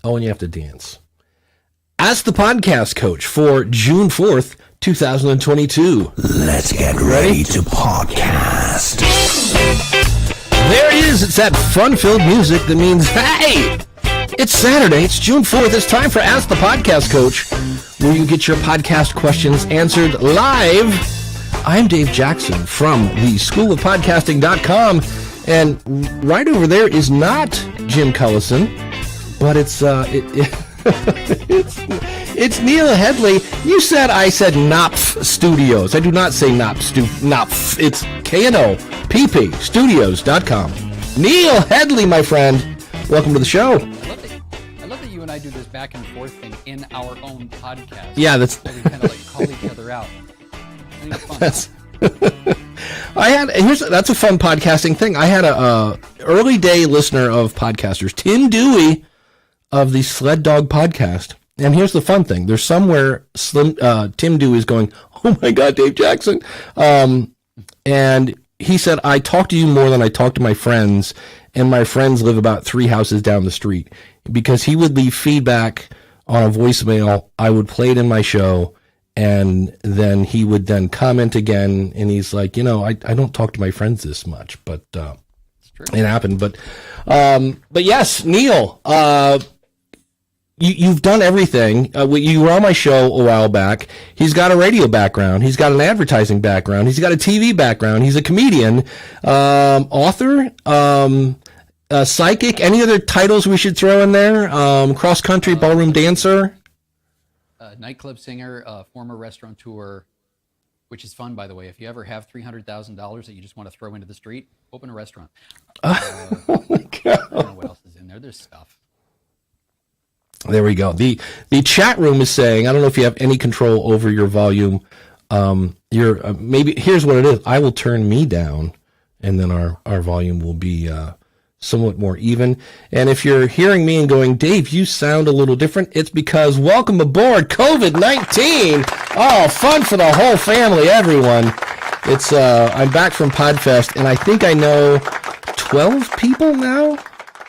Oh, and you have to dance. Ask the Podcast Coach for June 4th, 2022. Let's get ready to podcast. There it is. It's that fun-filled music that means, hey, it's Saturday. It's June 4th. It's time for Ask the Podcast Coach, where you get your podcast questions answered live. I'm Dave Jackson from the schoolofpodcasting.com, and right over there is not Jim Cullison, but it's it's Neil Headley. You said I said Knopf Studios. I do not say Knopf. It's KNOPP Studios.com. Neil Headley, my friend. Welcome to the show. I love that you and I do this back and forth thing in our own podcast. Yeah, that's. So we kind of like call each other out. I think it's fun. That's a fun podcasting thing. I had a early day listener of podcasters, Tim Dewey of the Sled Dog podcast. And here's the fun thing. There's somewhere Tim Dewey is going, oh my God, Dave Jackson. And he said, I talk to you more than I talk to my friends. And my friends live about 3 houses down the street. Because he would leave feedback on a voicemail. I would play it in my show. And then he would then comment again. And he's like, I don't talk to my friends this much. But it happened. But yes, Neil, You've done everything. You were on my show a while back. He's got a radio background. He's got an advertising background. He's got a TV background. He's a comedian, author, psychic. Any other titles we should throw in there? Cross-country ballroom dancer. Nightclub singer, former restaurateur, which is fun, by the way. If you ever have $300,000 that you just want to throw into the street, open a restaurant. Oh my God. I don't know what else is in there. There's stuff. There we go. The chat room is saying, I don't know if you have any control over your volume. Maybe here's what it is. I will turn me down, and then our volume will be somewhat more even. And if you're hearing me and going, Dave, you sound a little different, it's because welcome aboard COVID-19. Oh, fun for the whole family, everyone. It's I'm back from Podfest, and I think I know 12 people now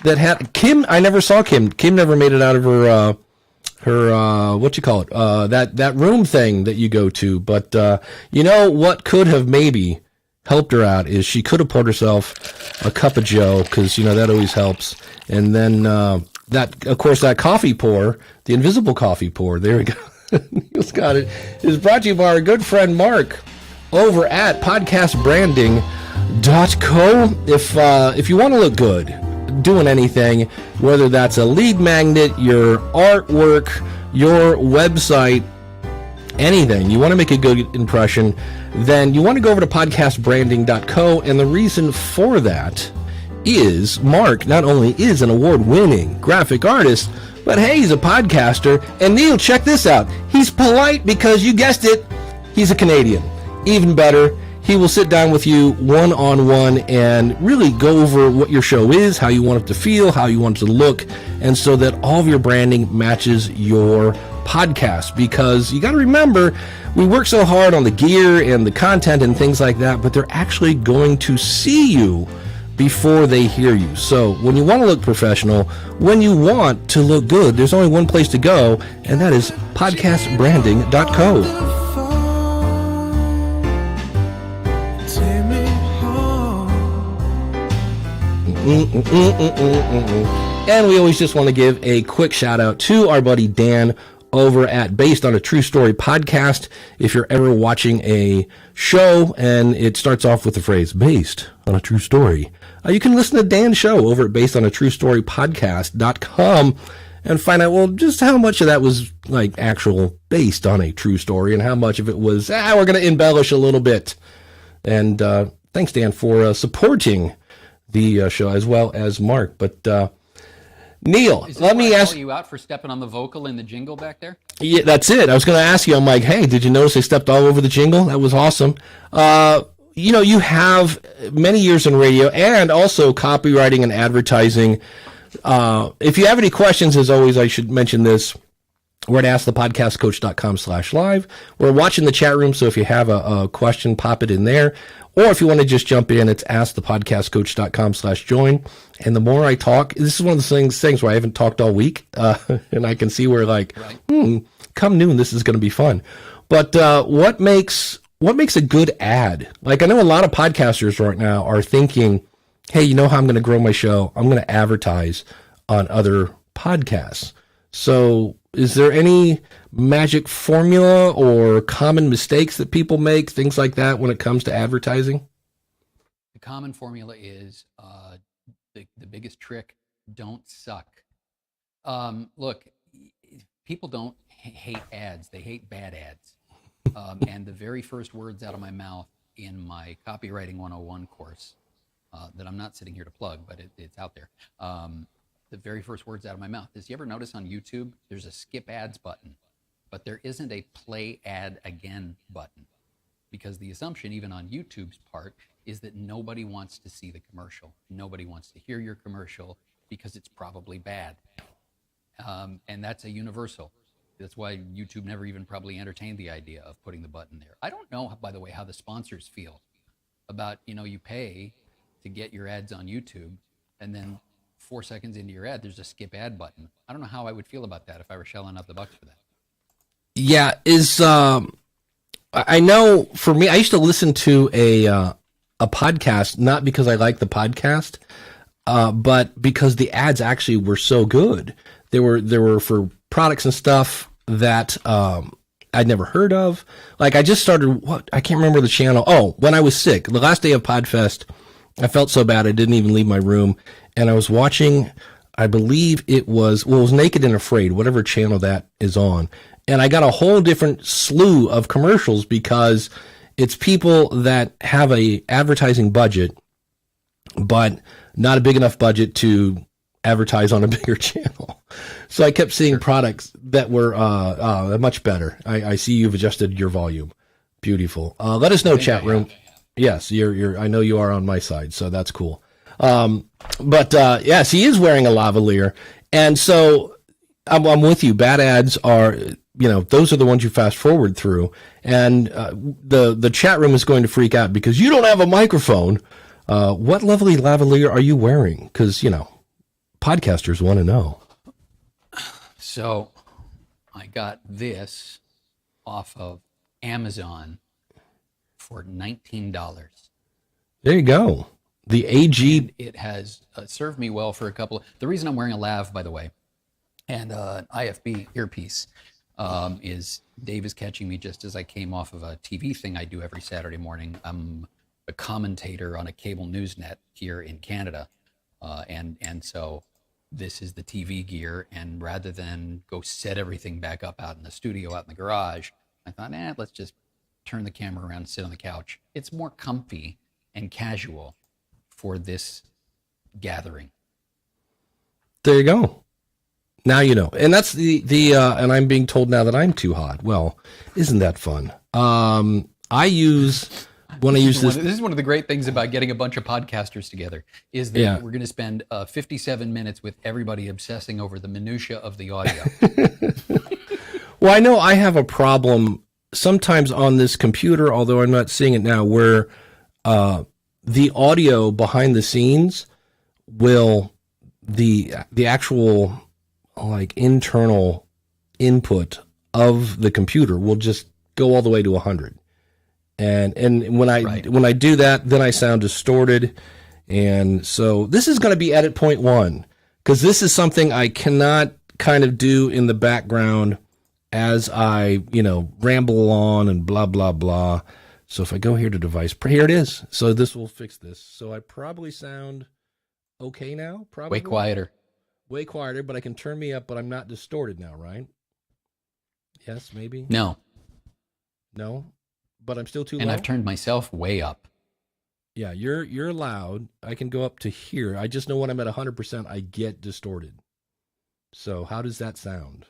that had Kim. I never saw Kim. Kim never made it out of her what you call it, that room thing that you go to. But what could have maybe helped her out is she could have poured herself a cup of Joe, because that always helps. And then that coffee pour, the invisible coffee pour. There we go. He's got it. Is brought to you by our good friend Mark over at podcastbranding.co. If you want to look good doing anything, whether that's a lead magnet, your artwork, your website, anything, you want to make a good impression, then you want to go over to podcastbranding.co. And the reason for that is Mark not only is an award-winning graphic artist, but hey, he's a podcaster. And Neil, check this out. He's polite because, you guessed it, he's a Canadian. Even better, he will sit down with you one-on-one and really go over what your show is, how you want it to feel, how you want it to look, and so that all of your branding matches your podcast. Because you got to remember, we work so hard on the gear and the content and things like that, but they're actually going to see you before they hear you. So when you want to look professional, when you want to look good, there's only one place to go, and that is podcastbranding.co. And we always just want to give a quick shout out to our buddy Dan over at Based on a True Story podcast. If you're ever watching a show and it starts off with the phrase based on a true story, you can listen to Dan's show over at basedonatruestorypodcast.com and find out, well, just how much of that was like actual based on a true story and how much of it was, we're going to embellish a little bit. And thanks, Dan, for supporting the show, as well as Mark. But Neil, let me ask you out for stepping on the vocal in the jingle back there. Yeah, that's it. I was going to ask you. I'm like, hey, did you notice I stepped all over the jingle? That was awesome. You have many years in radio and also copywriting and advertising. If you have any questions, as always, I should mention this. We're at AskThePodcastCoach.com/live. We're watching the chat room, so if you have a question, pop it in there. Or if you want to just jump in, it's askthepodcastcoach.com/join. And the more I talk, this is one of the things where I haven't talked all week, and I can see where like, come noon, this is going to be fun. But what makes a good ad? Like, I know a lot of podcasters right now are thinking, hey, you know how I'm going to grow my show? I'm going to advertise on other podcasts. So is there any magic formula or common mistakes that people make, things like that, when it comes to advertising? The common formula is the biggest trick: don't suck. Look, people don't hate ads; they hate bad ads. And the very first words out of my mouth in my Copywriting 101 course, that I'm not sitting here to plug, but it's out there. The very first words out of my mouth is, you ever notice on YouTube, there's a skip ads button, but there isn't a play ad again button, because the assumption, even on YouTube's part, is that nobody wants to see the commercial. Nobody wants to hear your commercial because it's probably bad. And that's a universal. That's why YouTube never even probably entertained the idea of putting the button there. I don't know, by the way, how the sponsors feel about, you pay to get your ads on YouTube, and then 4 seconds into your ad, there's a skip ad button. I don't know how I would feel about that if I were shelling out the bucks for that. Yeah, I know for me, I used to listen to a podcast, not because I like the podcast, but because the ads actually were so good. They were for products and stuff that I'd never heard of. Like, I just started, I can't remember the channel. Oh, when I was sick, the last day of PodFest, I felt so bad I didn't even leave my room, and I was watching, I believe it was Naked and Afraid, whatever channel that is on. And I got a whole different slew of commercials because it's people that have a advertising budget, but not a big enough budget to advertise on a bigger channel. So I kept seeing products that were much better. I see you've adjusted your volume. Beautiful. Let us know, chat room. Yes, you're. I know you are on my side, so that's cool. But yes, he is wearing a lavalier, and so I'm with you. Bad ads are, those are the ones you fast forward through, and the chat room is going to freak out because you don't have a microphone. What lovely lavalier are you wearing? Because podcasters want to know. So, I got this off of Amazon for $19. There you go. The AG. And it has served me well for a couple of. The reason I'm wearing a lav, by the way, and an IFB earpiece, is Dave is catching me just as I came off of a TV thing I do every Saturday morning. I'm a commentator on a cable news net here in Canada, and so this is the TV gear. And rather than go set everything back up out in the studio, out in the garage, I thought, let's just turn the camera around and sit on the couch. It's more comfy and casual for this gathering. There you go. Now you know. And that's the and I'm being told now that I'm too hot. Well, isn't that fun? This is one of the great things about getting a bunch of podcasters together, is that we're going to spend 57 minutes with everybody obsessing over the minutia of the audio. Well, I know I have a problem sometimes on this computer, although I'm not seeing it now, where the audio behind the scenes will, the actual like internal input of the computer will just go all the way to 100. And when I do that, then I sound distorted. And so this is going to be edit point 1, because this is something I cannot kind of do in the background as I, ramble on and blah, blah, blah. So if I go here to device, here it is. So this will fix this. So I probably sound okay now, probably. Way quieter, but I can turn me up, but I'm not distorted now, right? Yes, maybe? No, but I'm still too low. and I've turned myself way up. Yeah, you're loud. I can go up to here. I just know when I'm at 100%, I get distorted. So how does that sound?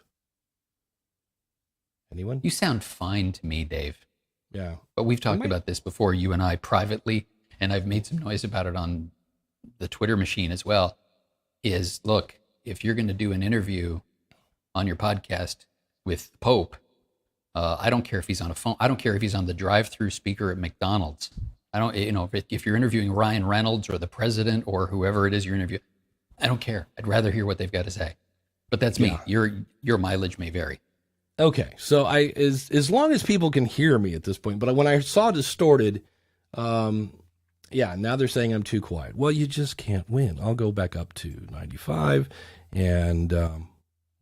Anyone? You sound fine to me, Dave. Yeah. But we've talked about this before, you and I privately, and I've made some noise about it on the Twitter machine as well, is, look, if you're going to do an interview on your podcast with the Pope, I don't care if he's on a phone. I don't care if he's on the drive-through speaker at McDonald's. I don't, if you're interviewing Ryan Reynolds or the president or whoever it is you're interviewing, I don't care. I'd rather hear what they've got to say. But that's me. Your mileage may vary. Okay, so as long as people can hear me at this point, but when I saw distorted, now they're saying I'm too quiet. Well, you just can't win. I'll go back up to 95, and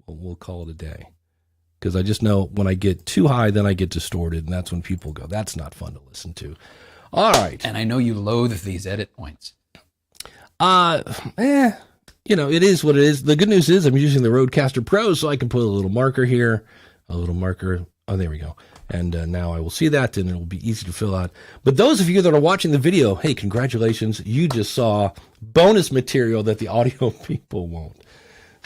we'll call it a day. Because I just know when I get too high, then I get distorted, and that's when people go, that's not fun to listen to. All right. And I know you loathe these edit points. It is what it is. The good news is I'm using the Rodecaster Pro, so I can put a little marker here, a little marker. Oh, there we go. And now I will see that, and it will be easy to fill out. But those of you that are watching the video, hey, congratulations. You just saw bonus material that the audio people won't.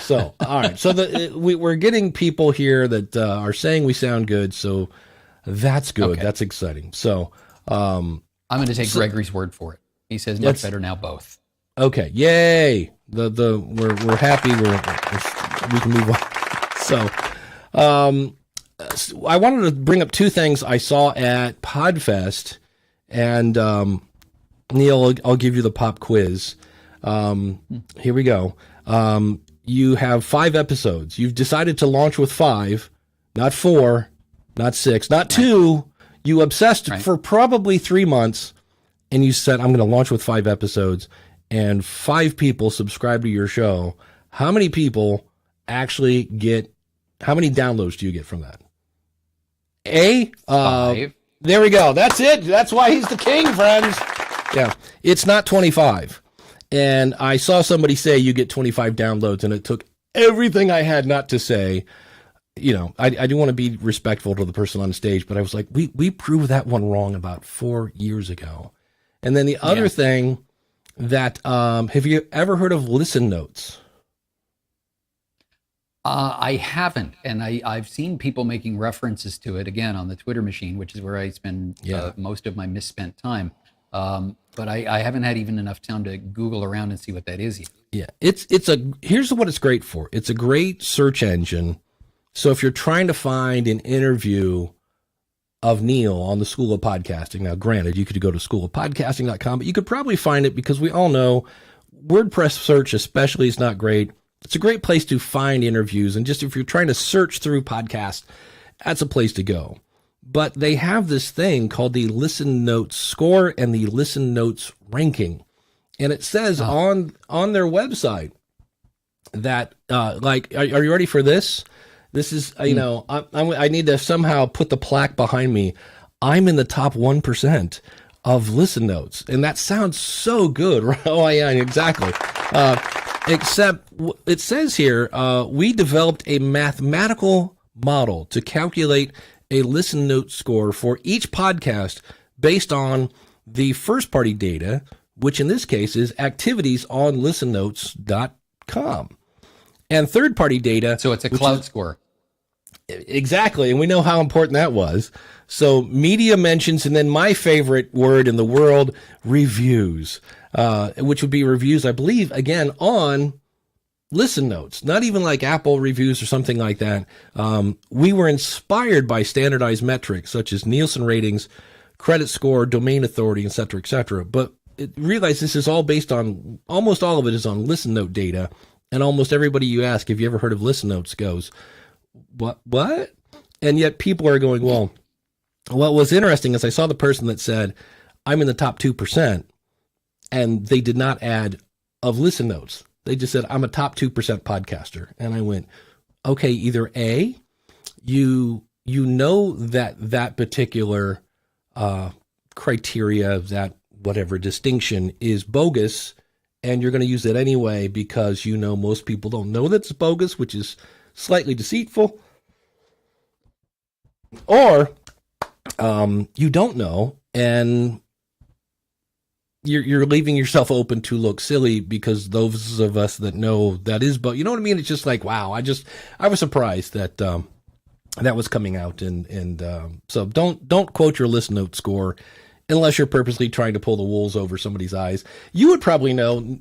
So, all right. So we're getting people here that are saying we sound good, so that's good. Okay. That's exciting. So I'm going to take Gregory's word for it. He says much better now, both. Okay. Yay. We're happy. We can move on. So, I wanted to bring up two things I saw at Podfest, and Neil, I'll give you the pop quiz. Here we go. You have 5 episodes. You've decided to launch with 5, not 4, not 6, not 2. You obsessed for probably 3 months, and you said, I'm going to launch with 5 episodes, and 5 people subscribe to your show. How many people actually how many downloads do you get from that? 5. There we go. That's it. That's why he's the king, friends. Yeah. It's not 25. And I saw somebody say you get 25 downloads, and it took everything I had not to say. I do want to be respectful to the person on the stage, but I was like, we proved that one wrong about 4 years ago. And then the other thing that, have you ever heard of Listen Notes? I haven't, and I've seen people making references to it again on the Twitter machine, which is where I spend most of my misspent time. But I haven't had even enough time to Google around and see what that is yet. Yeah, here's what it's great for. It's a great search engine. So if you're trying to find an interview of Neil on the School of Podcasting, now granted, you could go to schoolofpodcasting.com, but you could probably find it because we all know WordPress search especially is not great. It's a great place to find interviews. And just if you're trying to search through podcasts, that's a place to go. But they have this thing called the Listen Notes score and the Listen Notes ranking. And it says on their website that, are you ready for this? This is, I need to somehow put the plaque behind me. I'm in the top 1% of Listen Notes. And that sounds so good, right? Oh, yeah, exactly. Except it says here, we developed a mathematical model to calculate a Listen Note score for each podcast based on the first-party data, which in this case is activities on listennotes.com. And third-party data... So it's a cloud score. Exactly, and we know how important that was. So media mentions, and then my favorite word in the world, reviews, which would be reviews, I believe, again, on Listen Notes, not even like Apple reviews or something like that. We were inspired by standardized metrics such as Nielsen ratings, credit score, domain authority, et cetera, but realize this is all based on, almost all of it is on Listen Note data, and almost everybody you ask, have you ever heard of Listen Notes, goes, what? And yet people are going, well, what was interesting is I saw the person that said, I'm in the top 2%, and they did not add of Listen Notes. They just said, I'm a top 2% podcaster. And I went, okay, either A, you know that particular criteria, that whatever distinction is bogus, and you're going to use it anyway because you know most people don't know that it's bogus, which is slightly deceitful. Or you don't know, and you're leaving yourself open to look silly because those of us that know that is, but you know what I mean? It's just like, wow, I was surprised that that was coming out. And so don't quote your Listen Note score unless you're purposely trying to pull the wolves over somebody's eyes. You would probably know,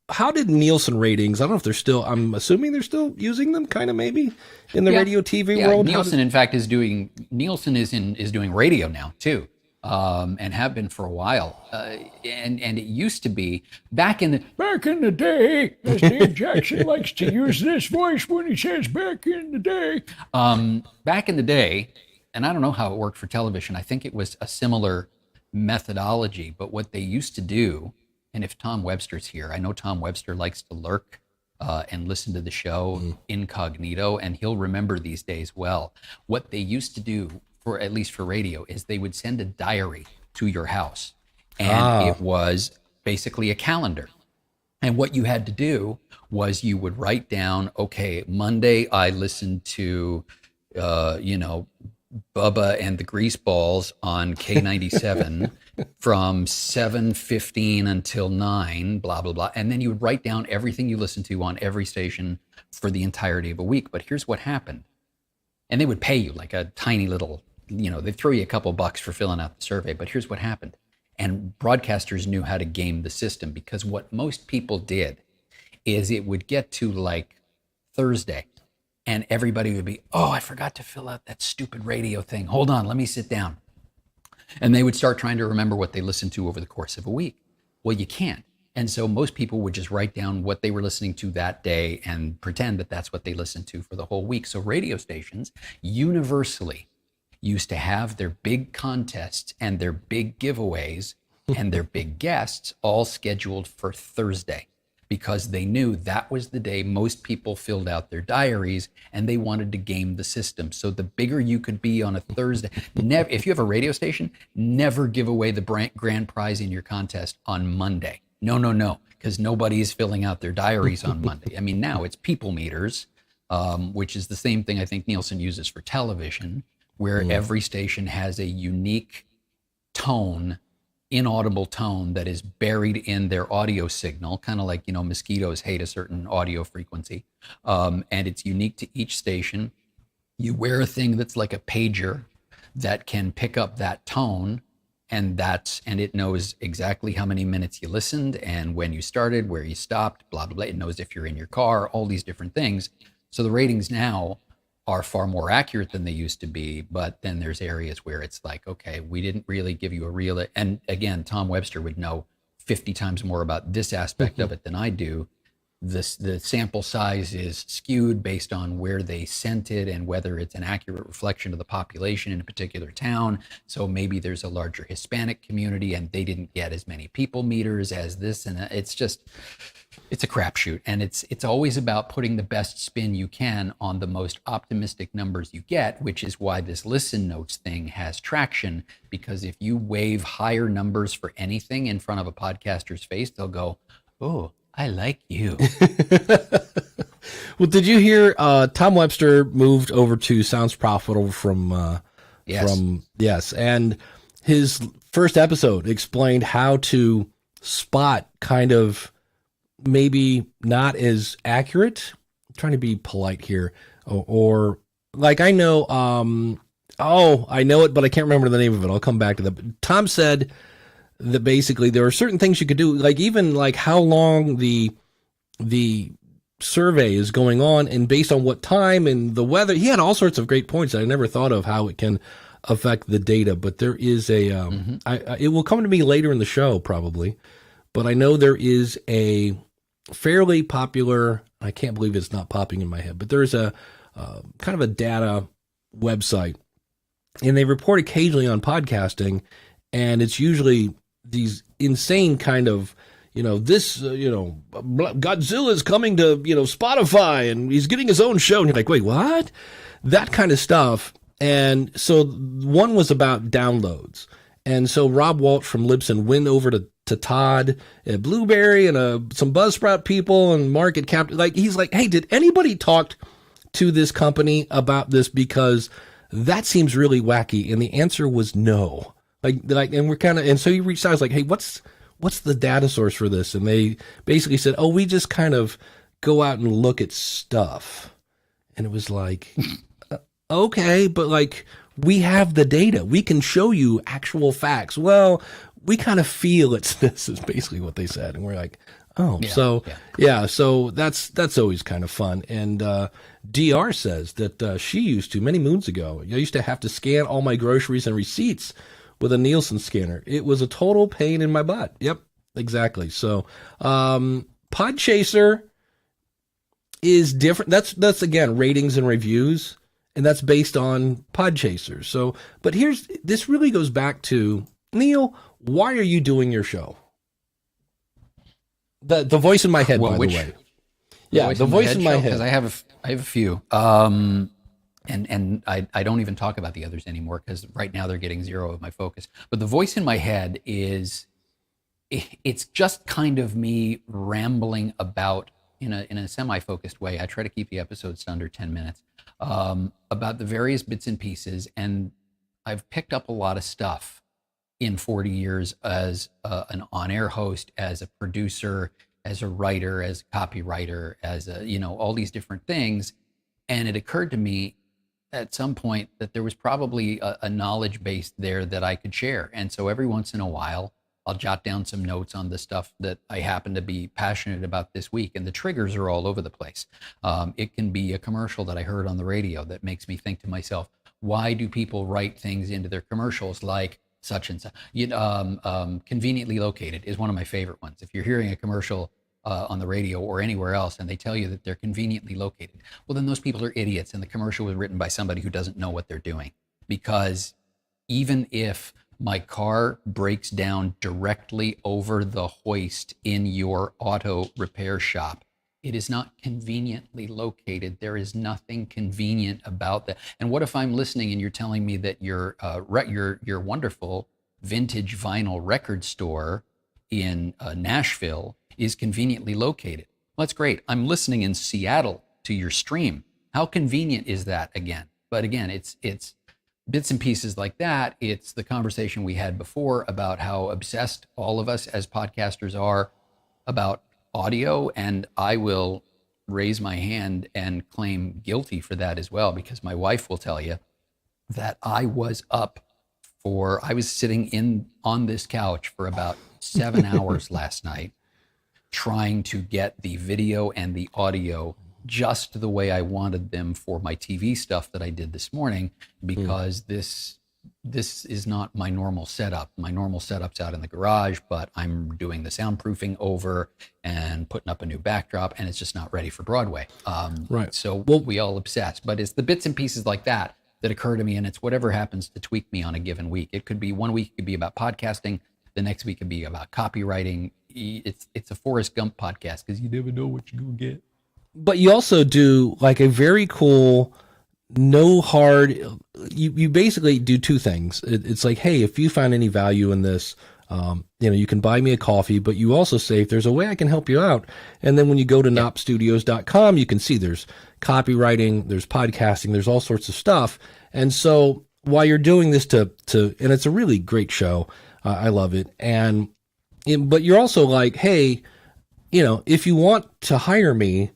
how did Nielsen ratings, I don't know if they're still, I'm assuming they're still using them kind of maybe in the radio TV world. Nielsen in fact is doing radio now too. and have been for a while. And it used to be back in the day, as Dave Jackson likes to use this voice when he says back in the day. Back in the day, and I don't know how it worked for television. I think it was a similar methodology, but what they used to do, and if Tom Webster's here, I know Tom Webster likes to lurk and listen to the show incognito, and he'll remember these days well. What they used to do, for at least for radio, is they would send a diary to your house, and it was basically a calendar. And what you had to do was you would write down, okay, Monday I listened to, Bubba and the Greaseballs on K97 from 7:15 until 9, blah, blah, blah. And then you would write down everything you listened to on every station for the entirety of a week. But here's what happened. And they would pay you like a tiny little, they'd throw you a couple bucks for filling out the survey. But here's what happened. And broadcasters knew how to game the system, because what most people did is it would get to like Thursday, and everybody would be, oh, I forgot to fill out that stupid radio thing. Hold on, let me sit down. And they would start trying to remember what they listened to over the course of a week. Well, you can't. And so most people would just write down what they were listening to that day and pretend that that's what they listened to for the whole week. So radio stations universally used to have their big contests and their big giveaways and their big guests all scheduled for Thursday, because they knew that was the day most people filled out their diaries, and they wanted to game the system. So the bigger you could be on a Thursday, if you have a radio station, never give away the grand prize in your contest on Monday. No, because nobody is filling out their diaries on Monday. I mean, now it's people meters, which is the same thing I think Nielsen uses for television, where every station has a unique tone, inaudible tone that is buried in their audio signal, kind of like, mosquitoes hate a certain audio frequency. And it's unique to each station. You wear a thing that's like a pager that can pick up that tone, and it knows exactly how many minutes you listened and when you started, where you stopped, blah, blah, blah. It knows if you're in your car, all these different things. So the ratings now are far more accurate than they used to be, but then there's areas where it's like, okay, we didn't really give you a real, and again, Tom Webster would know 50 times more about this aspect of it than I do. The sample size is skewed based on where they sent it and whether it's an accurate reflection of the population in a particular town. So maybe there's a larger Hispanic community and they didn't get as many people meters as this, and it's a crapshoot, and it's always about putting the best spin you can on the most optimistic numbers you get, which is why this listen notes thing has traction, because if you wave higher numbers for anything in front of a podcaster's face, they'll go, oh, I like you. Well, did you hear Tom Webster moved over to Sounds Profitable from yes, and his first episode explained how to spot kind of maybe not as accurate. I'm trying to be polite here, or like I know, I know it, but I can't remember the name of it. I'll come back to that. But Tom said that basically there are certain things you could do, like even like how long the survey is going on, and based on what time and the weather. He had all sorts of great points that I never thought of how it can affect the data. But there is a, it will come to me later in the show probably, but I know there is a fairly popular, I can't believe it's not popping in my head, but there's a kind of a data website, and they report occasionally on podcasting, and it's usually these insane kind of, Godzilla's coming to, Spotify, and he's getting his own show. And you're like, wait, what? That kind of stuff. And so one was about downloads. And so Rob Walsh from Libsyn went over to Todd at Blueberry and some Buzzsprout people and Market Cap. Like, he's like, hey, did anybody talk to this company about this? Because that seems really wacky. And the answer was no. And we're kind of, and so he reached out, I was like, hey, what's the data source for this? And they basically said, oh, we just kind of go out and look at stuff. And it was like, okay, but like, we have the data. We can show you actual facts. Well, we kind of feel it's this, is basically what they said. And we're like, oh, so that's always kind of fun. And DR says that she used to, many moons ago, I used to have to scan all my groceries and receipts with a Nielsen scanner. It was a total pain in my butt. Yep, exactly. So, Podchaser is different. That's again ratings and reviews, and that's based on Podchaser. So, but this really goes back to Neil. Why are you doing your show? The voice in my head, by the way. Yeah, the voice in my head. Because I have a few. And I don't even talk about the others anymore because right now they're getting zero of my focus. But the voice in my head it's just kind of me rambling about in a semi-focused way. I try to keep the episodes to under 10 minutes about the various bits and pieces. And I've picked up a lot of stuff in 40 years as an on-air host, as a producer, as a writer, as a copywriter, as all these different things. And it occurred to me at some point that there was probably a knowledge base there that I could share. And so every once in a while, I'll jot down some notes on the stuff that I happen to be passionate about this week. And the triggers are all over the place. It can be a commercial that I heard on the radio that makes me think to myself, why do people write things into their commercials like such and such? Conveniently located is one of my favorite ones. If you're hearing a commercial on the radio or anywhere else and they tell you that they're conveniently located, well, then those people are idiots. And the commercial was written by somebody who doesn't know what they're doing. Because even if my car breaks down directly over the hoist in your auto repair shop, it is not conveniently located. There is nothing convenient about that. And what if I'm listening and you're telling me that your wonderful vintage vinyl record store in Nashville is conveniently located? Well, that's great. I'm listening in Seattle to your stream. How convenient is that again? But again, it's bits and pieces like that. It's the conversation we had before about how obsessed all of us as podcasters are about audio. And I will raise my hand and claim guilty for that as well, because my wife will tell you that I was sitting on this couch for about 7 hours last night, trying to get the video and the audio just the way I wanted them for my TV stuff that I did this morning, because this is not my normal setup. My normal setup's out in the garage, but I'm doing the soundproofing over and putting up a new backdrop, and it's just not ready for Broadway. Right. So we all obsess, but it's the bits and pieces like that occur to me, and it's whatever happens to tweak me on a given week. It could be one week, it could be about podcasting. The next week could be about copywriting. It's a Forrest Gump podcast because you never know what you're going to get. But you also do like a very cool, no hard, you basically do two things. It's like, hey, if you find any value in this, you can buy me a coffee, but you also say, if there's a way I can help you out. And then when you go to nopstudios.com, you can see there's copywriting, there's podcasting, there's all sorts of stuff. And so while you're doing this and it's a really great show, I love it. But you're also like, hey, if you want to hire me,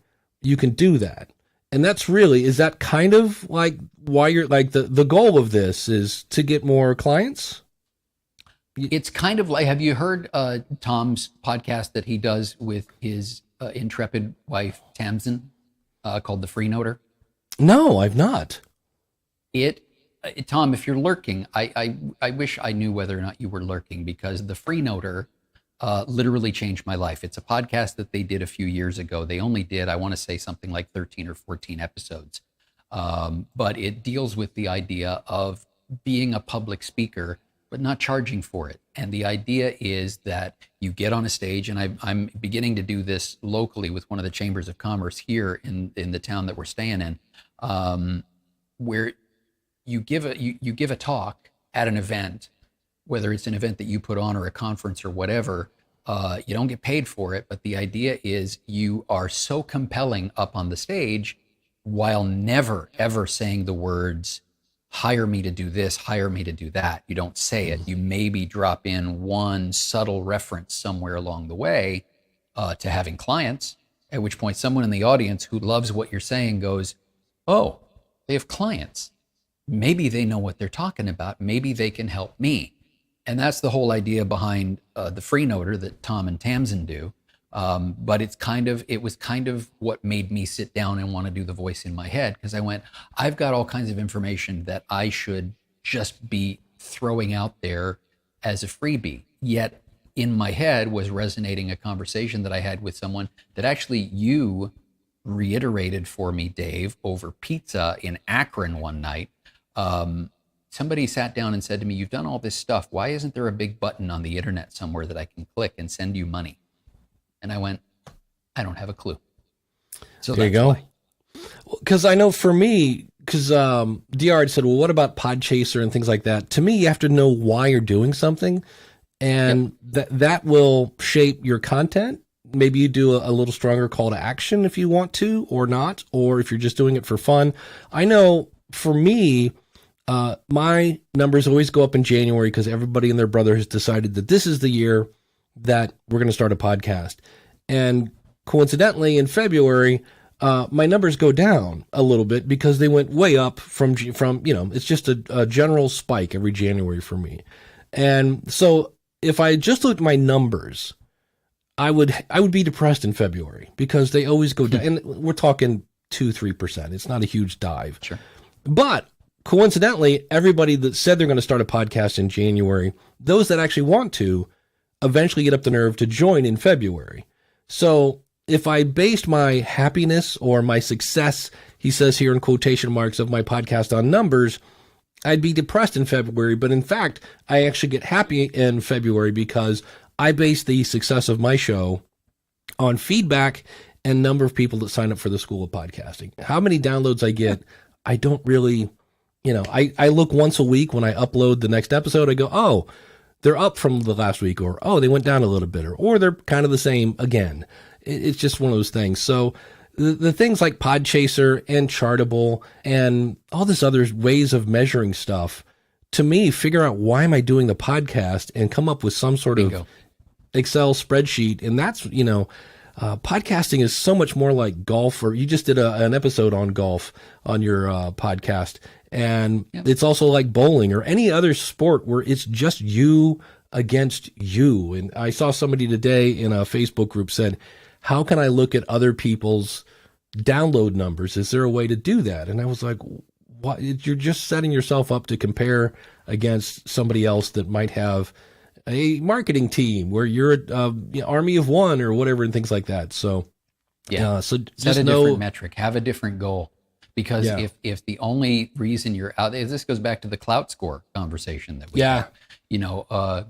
you can do that. And is that kind of like why you're like the goal of this is to get more clients? It's kind of like, have you heard Tom's podcast that he does with his intrepid wife, Tamsin, called The Freenoter? No, I've not. Tom, if you're lurking, I wish I knew whether or not you were lurking, because The Freenoter literally changed my life. It's a podcast that they did a few years ago. They only did, I want to say, something like 13 or 14 episodes. But it deals with the idea of being a public speaker, but not charging for it. And the idea is that you get on a stage, and I'm beginning to do this locally with one of the chambers of commerce here in the town that we're staying in, where you give a talk at an event, whether it's an event that you put on or a conference or whatever. You don't get paid for it, but the idea is you are so compelling up on the stage while never, ever saying the words, hire me to do this, hire me to do that. You don't say it. You maybe drop in one subtle reference somewhere along the way to having clients, at which point someone in the audience who loves what you're saying goes, oh, they have clients. Maybe they know what they're talking about. Maybe they can help me. And that's the whole idea behind the Freenoter that Tom and Tamsin do. But it was kind of what made me sit down and want to do the voice in my head, because I went, I've got all kinds of information that I should just be throwing out there as a freebie. Yet in my head was resonating a conversation that I had with someone that actually you reiterated for me, Dave, over pizza in Akron one night. Somebody sat down and said to me, "You've done all this stuff. Why isn't there a big button on the internet somewhere that I can click and send you money?" And I went, "I don't have a clue." So there you go. Because I know for me, because DR had said, well, what about Podchaser and things like that? To me, you have to know why you're doing something, and that will shape your content. Maybe you do a little stronger call to action if you want to, or not, or if you're just doing it for fun. I know for me, my numbers always go up in January because everybody and their brother has decided that this is the year that we're going to start a podcast. And coincidentally, in February, my numbers go down a little bit because they went way up from it's just a general spike every January for me. And so if I just looked at my numbers, I would be depressed in February because they always go down. And we're talking 2-3%. It's not a huge dive. Sure. But coincidentally, everybody that said they're going to start a podcast in January, those that actually want to, eventually get up the nerve to join in February. So if I based my happiness or my success, he says here in quotation marks, of my podcast on numbers, I'd be depressed in February. But in fact, I actually get happy in February because I base the success of my show on feedback and number of people that sign up for the School of Podcasting. How many downloads I get, I don't really, I look once a week when I upload the next episode. I go, oh, they're up from the last week, or, oh, they went down a little bit, or they're kind of the same again. It's just one of those things. So the things like Podchaser and Chartable and all this other ways of measuring stuff, to me, figure out why am I doing the podcast and come up with some sort of Excel spreadsheet. And that's, podcasting is so much more like golf, or you just did an episode on golf on your podcast. And it's also like bowling or any other sport where it's just you against you. And I saw somebody today in a Facebook group said, how can I look at other people's download numbers? Is there a way to do that? And I was like, what? You're just setting yourself up to compare against somebody else that might have a marketing team where you're an army of one or whatever and things like that. So, so set just a know, different metric, have a different goal. Because if the only reason you're out, this goes back to the clout score conversation that we had.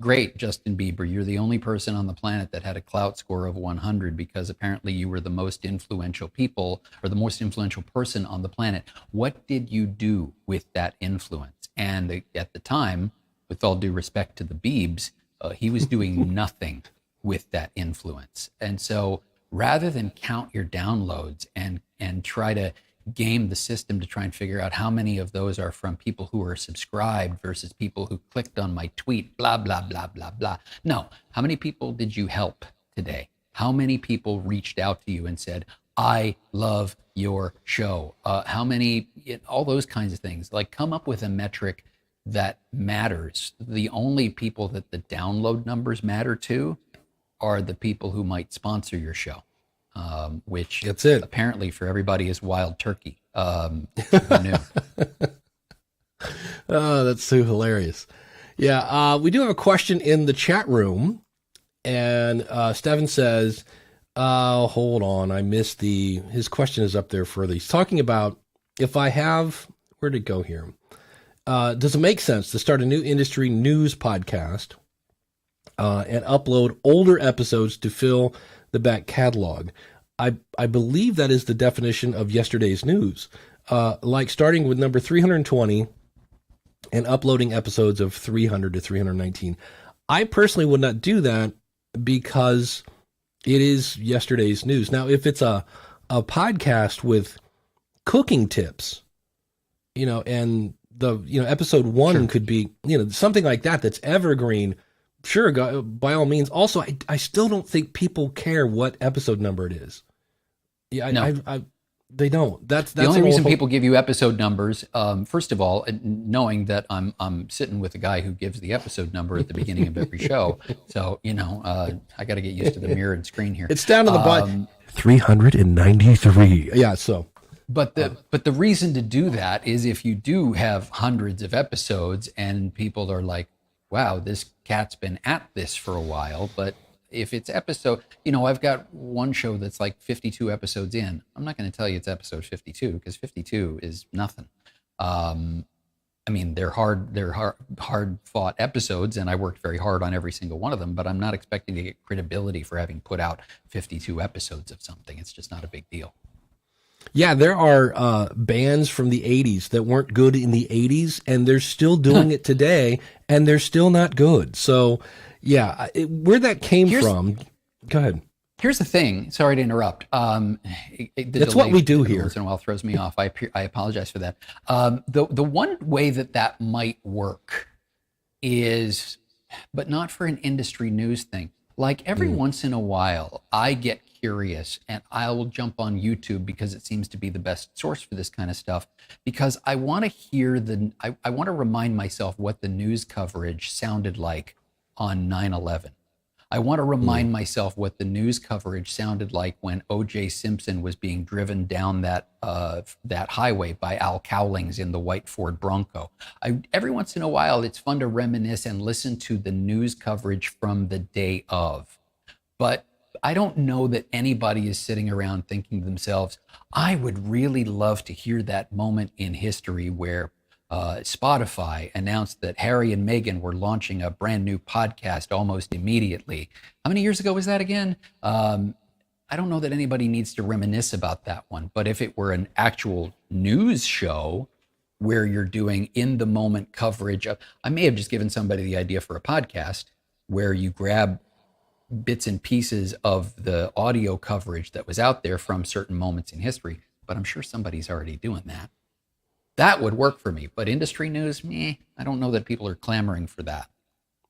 Great, Justin Bieber, you're the only person on the planet that had a clout score of 100 because apparently you were the most influential people or the most influential person on the planet. What did you do with that influence? And at the time, with all due respect to the Biebs, he was doing nothing with that influence. And so rather than count your downloads and try to game the system to try and figure out how many of those are from people who are subscribed versus people who clicked on my tweet, blah, blah, blah, blah, blah. No, how many people did you help today? How many people reached out to you and said, I love your show? How many, all those kinds of things. Like, come up with a metric that matters. The only people that the download numbers matter to are the people who might sponsor your show. Which that's it. Apparently for everybody is wild turkey. Who knew? Oh, that's so hilarious. Yeah, we do have a question in the chat room, and Steven says, hold on, I missed his question is up there further. He's talking about if I have, where'd it go here? Does it make sense to start a new industry news podcast and upload older episodes to fill the back catalog? I believe that is the definition of yesterday's news, like starting with number 320 and uploading episodes of 300 to 319. I personally would not do that because it is yesterday's news. Now, if it's a podcast with cooking tips, and the episode 1 could be something like that that's evergreen. Sure, by all means. Also, I still don't think people care what episode number it is. Yeah, No. They don't. That's the only reason people give you episode numbers. First of all, knowing that I'm sitting with a guy who gives the episode number at the beginning of every show, so I got to get used to the mirrored screen here. It's down to the bottom. 393. Yeah. So, But the reason to do that is if you do have hundreds of episodes and people are like, wow, this cat's been at this for a while. But if it's episode, I've got one show that's like 52 episodes in. I'm not going to tell you it's episode 52 because 52 is nothing. I mean, they're hard fought episodes, and I worked very hard on every single one of them, but I'm not expecting to get credibility for having put out 52 episodes of something. It's just not a big deal. Yeah, there are bands from the 80s that weren't good in the 80s, and they're still doing it today, and they're still not good. So, yeah, where that came from, go ahead. Here's the thing. Sorry to interrupt. That's what we do here. Once in a while throws me off. I apologize for that. The one way that might work is, but not for an industry news thing. Like every once in a while, I get curious and I will jump on YouTube because it seems to be the best source for this kind of stuff. Because I want to hear I want to remind myself what the news coverage sounded like on 9/11. I want to remind myself what the news coverage sounded like when O.J. Simpson was being driven down that highway by Al Cowlings in the white Ford Bronco. Every once in a while, it's fun to reminisce and listen to the news coverage from the day of. But I don't know that anybody is sitting around thinking to themselves, I would really love to hear that moment in history where Spotify announced that Harry and Meghan were launching a brand new podcast almost immediately. How many years ago was that again? I don't know that anybody needs to reminisce about that one, but if it were an actual news show where you're doing in the moment coverage of, I may have just given somebody the idea for a podcast where you grab bits and pieces of the audio coverage that was out there from certain moments in history, but I'm sure somebody's already doing that. That would work for me, but industry news, I don't know that people are clamoring for that.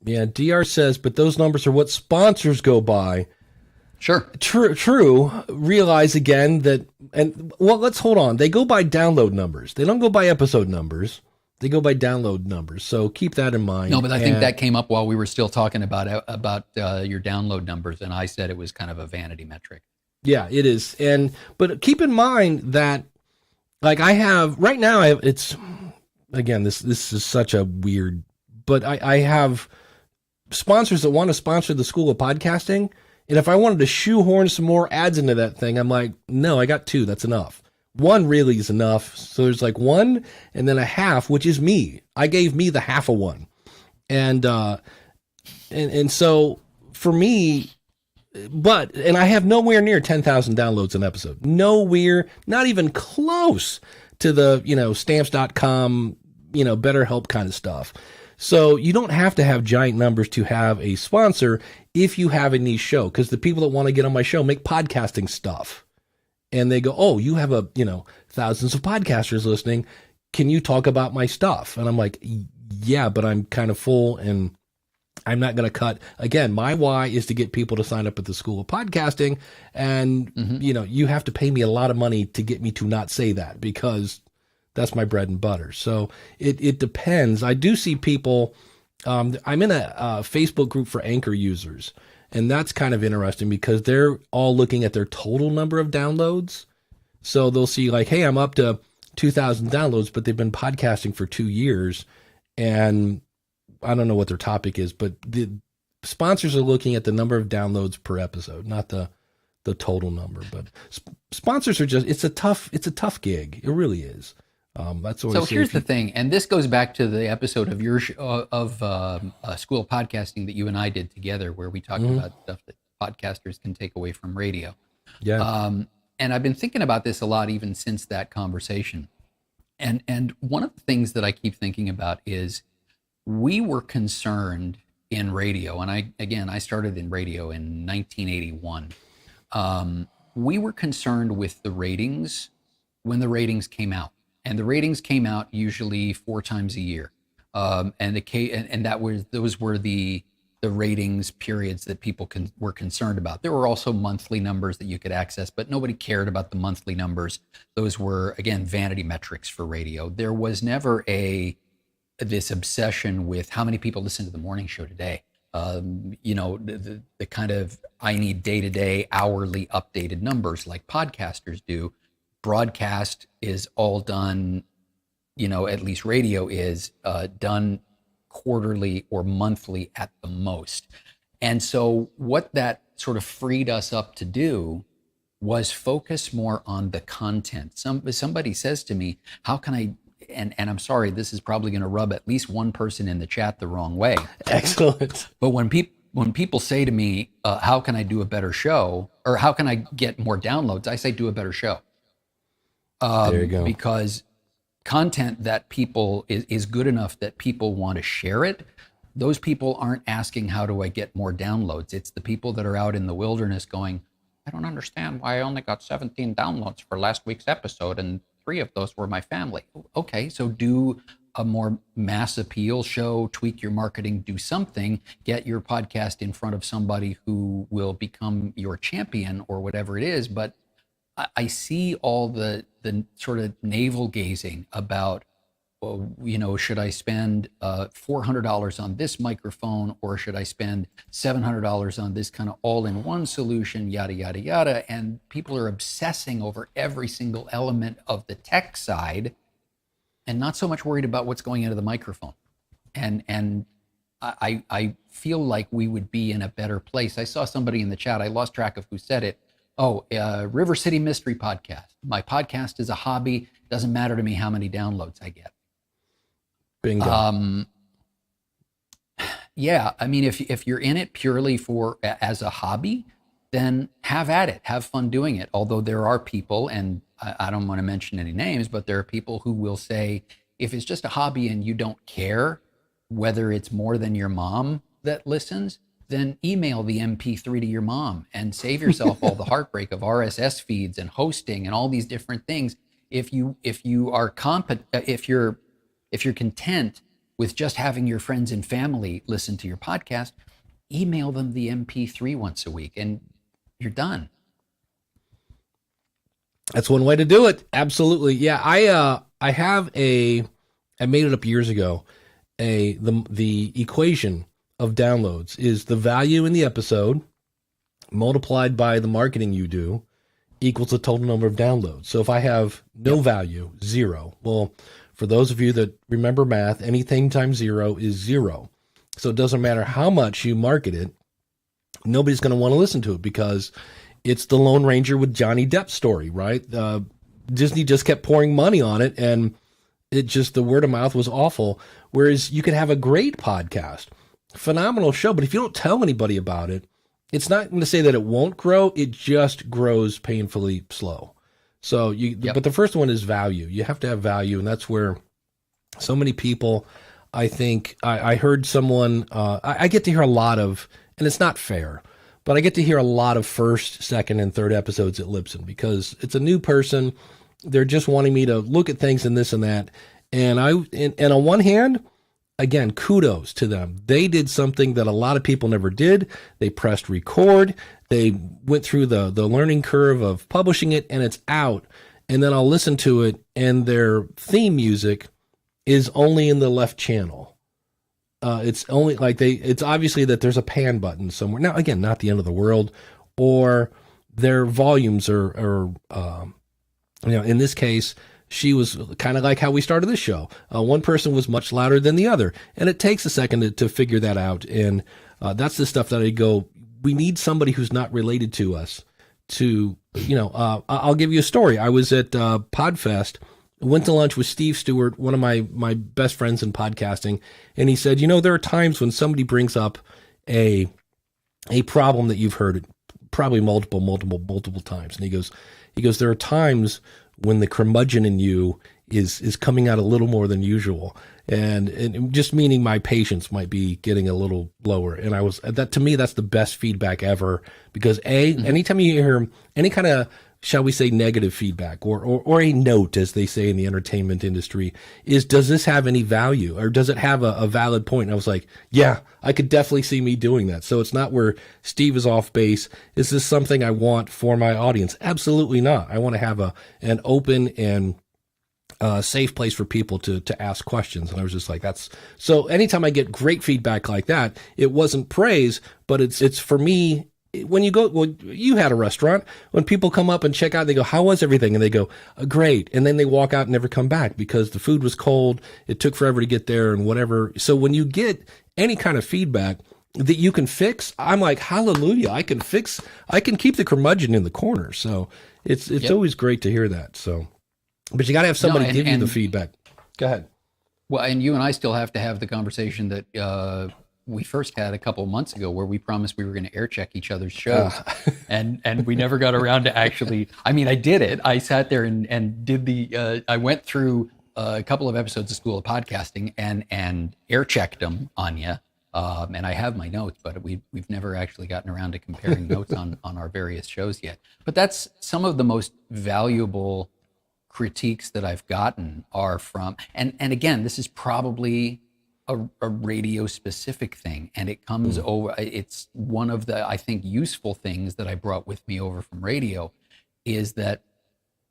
Yeah, DR says, but those numbers are what sponsors go by. Sure. True. Realize again that, let's hold on. They go by download numbers. They don't go by episode numbers. They go by download numbers. So keep that in mind. No, but I think that came up while we were still talking about your download numbers, and I said it was kind of a vanity metric. Yeah, it is. But keep in mind that, like it's, again, this is such a weird, but I have sponsors that want to sponsor the School of Podcasting. And if I wanted to shoehorn some more ads into that thing, I'm like, no, I got 2. That's enough. 1 really is enough. So there's like 1 and then a half, which is me. I gave me the half of 1. And so for me, and I have nowhere near 10,000 downloads an episode. Nowhere, not even close to the, stamps.com, BetterHelp kind of stuff. So you don't have to have giant numbers to have a sponsor if you have a niche show, because the people that want to get on my show make podcasting stuff. And they go, oh, you have thousands of podcasters listening. Can you talk about my stuff? And I'm like, yeah, but I'm kind of full and I'm not going to cut. Again, my why is to get people to sign up at the School of Podcasting. And, you have to pay me a lot of money to get me to not say that, because that's my bread and butter. So it depends. I do see people, I'm in a Facebook group for Anchor users, and that's kind of interesting because they're all looking at their total number of downloads. So they'll see like, hey, I'm up to 2,000 downloads, but they've been podcasting for 2 years. And I don't know what their topic is, but the sponsors are looking at the number of downloads per episode, not the total number. But sponsors are it's a tough gig. It really is. That's always. So here's the thing, and this goes back to the episode of your School of Podcasting that you and I did together, where we talked about stuff that podcasters can take away from radio. Yeah. And I've been thinking about this a lot even since that conversation. And one of the things that I keep thinking about is we were concerned in radio, and I started in radio in 1981. We wwere concerned with the ratings when the ratings came out. And the ratings came out usually 4 times a year, those were the ratings periods that people were concerned about. There were also monthly numbers that you could access, but nobody cared about the monthly numbers. Those were, again, vanity metrics for radio. There was never this obsession with how many people listen to the morning show today. The kind of I need day-to-day, hourly updated numbers like podcasters do. broadcast is all done, at least radio is done quarterly or monthly at the most. And so what that sort of freed us up to do was focus more on the content. Somebody says to me, how can I, and I'm sorry, this is probably going to rub at least one person in the chat the wrong way. Excellent. But when people say to me, how can I do a better show, or how can I get more downloads, I say, do a better show. There you go. Because content that people is good enough that people want to share it, those people aren't asking, how do I get more downloads? It's the people that are out in the wilderness going, I don't understand why I only got 17 downloads for last week's episode, and 3 of those were my family. Okay, so do a more mass appeal show, tweak your marketing, do something, get your podcast in front of somebody who will become your champion or whatever it is. But I see all the sort of navel gazing about, well, should I spend $400 on this microphone, or should I spend $700 on this kind of all-in-one solution, yada, yada, yada. And people are obsessing over every single element of the tech side and not so much worried about what's going into the microphone. And I feel like we would be in a better place. I saw somebody in the chat, I lost track of who said it. River City Mystery Podcast. My podcast is a hobby. Doesn't matter to me how many downloads I get. Bingo. Yeah, I mean, if you're in it purely as a hobby, then have at it, have fun doing it. Although there are people, and I don't want to mention any names, but there are people who will say, if it's just a hobby and you don't care whether it's more than your mom that listens, then email the MP3 to your mom and save yourself all the heartbreak of RSS feeds and hosting and all these different things. If you are competent, if you're content with just having your friends and family listen to your podcast, email them the MP3 once a week and you're done. That's one way to do it. Absolutely. Yeah. I made it up years ago. The equation of downloads is the value in the episode multiplied by the marketing you do equals the total number of downloads. So if I have no value, 0. Well, for those of you that remember math, anything times 0 is 0. So it doesn't matter how much you market it, nobody's going to want to listen to it because it's the Lone Ranger with Johnny Depp story, right? Disney just kept pouring money on it, and the word of mouth was awful. Whereas you could have a great podcast, phenomenal show, but if you don't tell anybody about it, it's not going to say that it won't grow. It just grows painfully slow. So but the first one is value. You have to have value. And that's where so many people, I think I heard someone, I get to hear a lot of, and it's not fair, but I get to hear a lot of first, second, and third episodes at Libsyn because it's a new person. They're just wanting me to look at things and this and that. And on one hand, again, kudos to them. They did something that a lot of people never did. They pressed record. They went through the learning curve of publishing it, and it's out. And then I'll listen to it, and their theme music is only in the left channel. It's only it's obviously that there's a pan button somewhere. Now, again, not the end of the world, or their volumes are in this case, she was kind of like how we started this show. One person was much louder than the other, and it takes a second to figure that out. And that's the stuff that I go, we need somebody who's not related to us to, I'll give you a story. I was at Podfest, went to lunch with Steve Stewart, one of my best friends in podcasting, and he said, there are times when somebody brings up a problem that you've heard probably multiple times. And he goes, there are times when the curmudgeon in you is coming out a little more than usual. And just meaning my patience might be getting a little lower. And to me, that's the best feedback ever, because anytime you hear any kind of, shall we say, negative feedback or a note, as they say in the entertainment industry, does this have any value, or does it have a valid point? And I was like, yeah, I could definitely see me doing that. So it's not where Steve is off base. Is this something I want for my audience? Absolutely not. I want to have an open and safe place for people to ask questions. And I was just like, so anytime I get great feedback like that, it wasn't praise, but it's for me, when you go, well, you had a restaurant. When people come up and check out, they go, "How was everything?" And they go, "Great." And then they walk out and never come back because the food was cold. It took forever to get there and whatever. So when you get any kind of feedback that you can fix, I'm like, hallelujah, I can keep the curmudgeon in the corner. So it's always great to hear that. So, but you got to have somebody give you the feedback. Go ahead. Well, and you and I still have to have the conversation that we first had a couple of months ago, where we promised we were going to air check each other's shows, and we never got around to actually. I mean, I did it. I sat there and did the. I went through a couple of episodes of School of Podcasting and air checked them on you. And I have my notes, but we've never actually gotten around to comparing notes on our various shows yet. But that's some of the most valuable critiques that I've gotten are from, and again, this is probably a radio specific thing, and it comes over. It's one of the, I think, useful things that I brought with me over from radio is that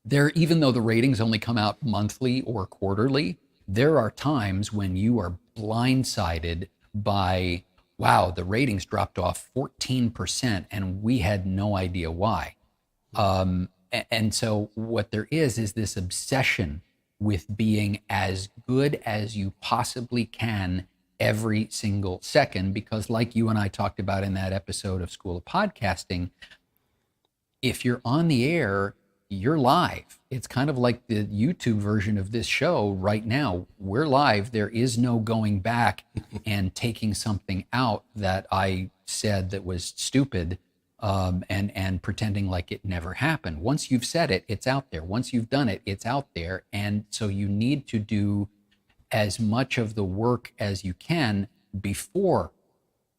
even though the ratings only come out monthly or quarterly, there are times when you are blindsided by, wow, the ratings dropped off 14% and we had no idea why. And so what there is this obsession with being as good as you possibly can every single second, because like you and I talked about in that episode of School of Podcasting, if you're on the air, you're live. It's kind of like the YouTube version of this show right now. We're live. There is no going back and taking something out that I said that was stupid and pretending like it never happened. Once you've said it, it's out there. Once you've done it, it's out there. And so you need to do as much of the work as you can before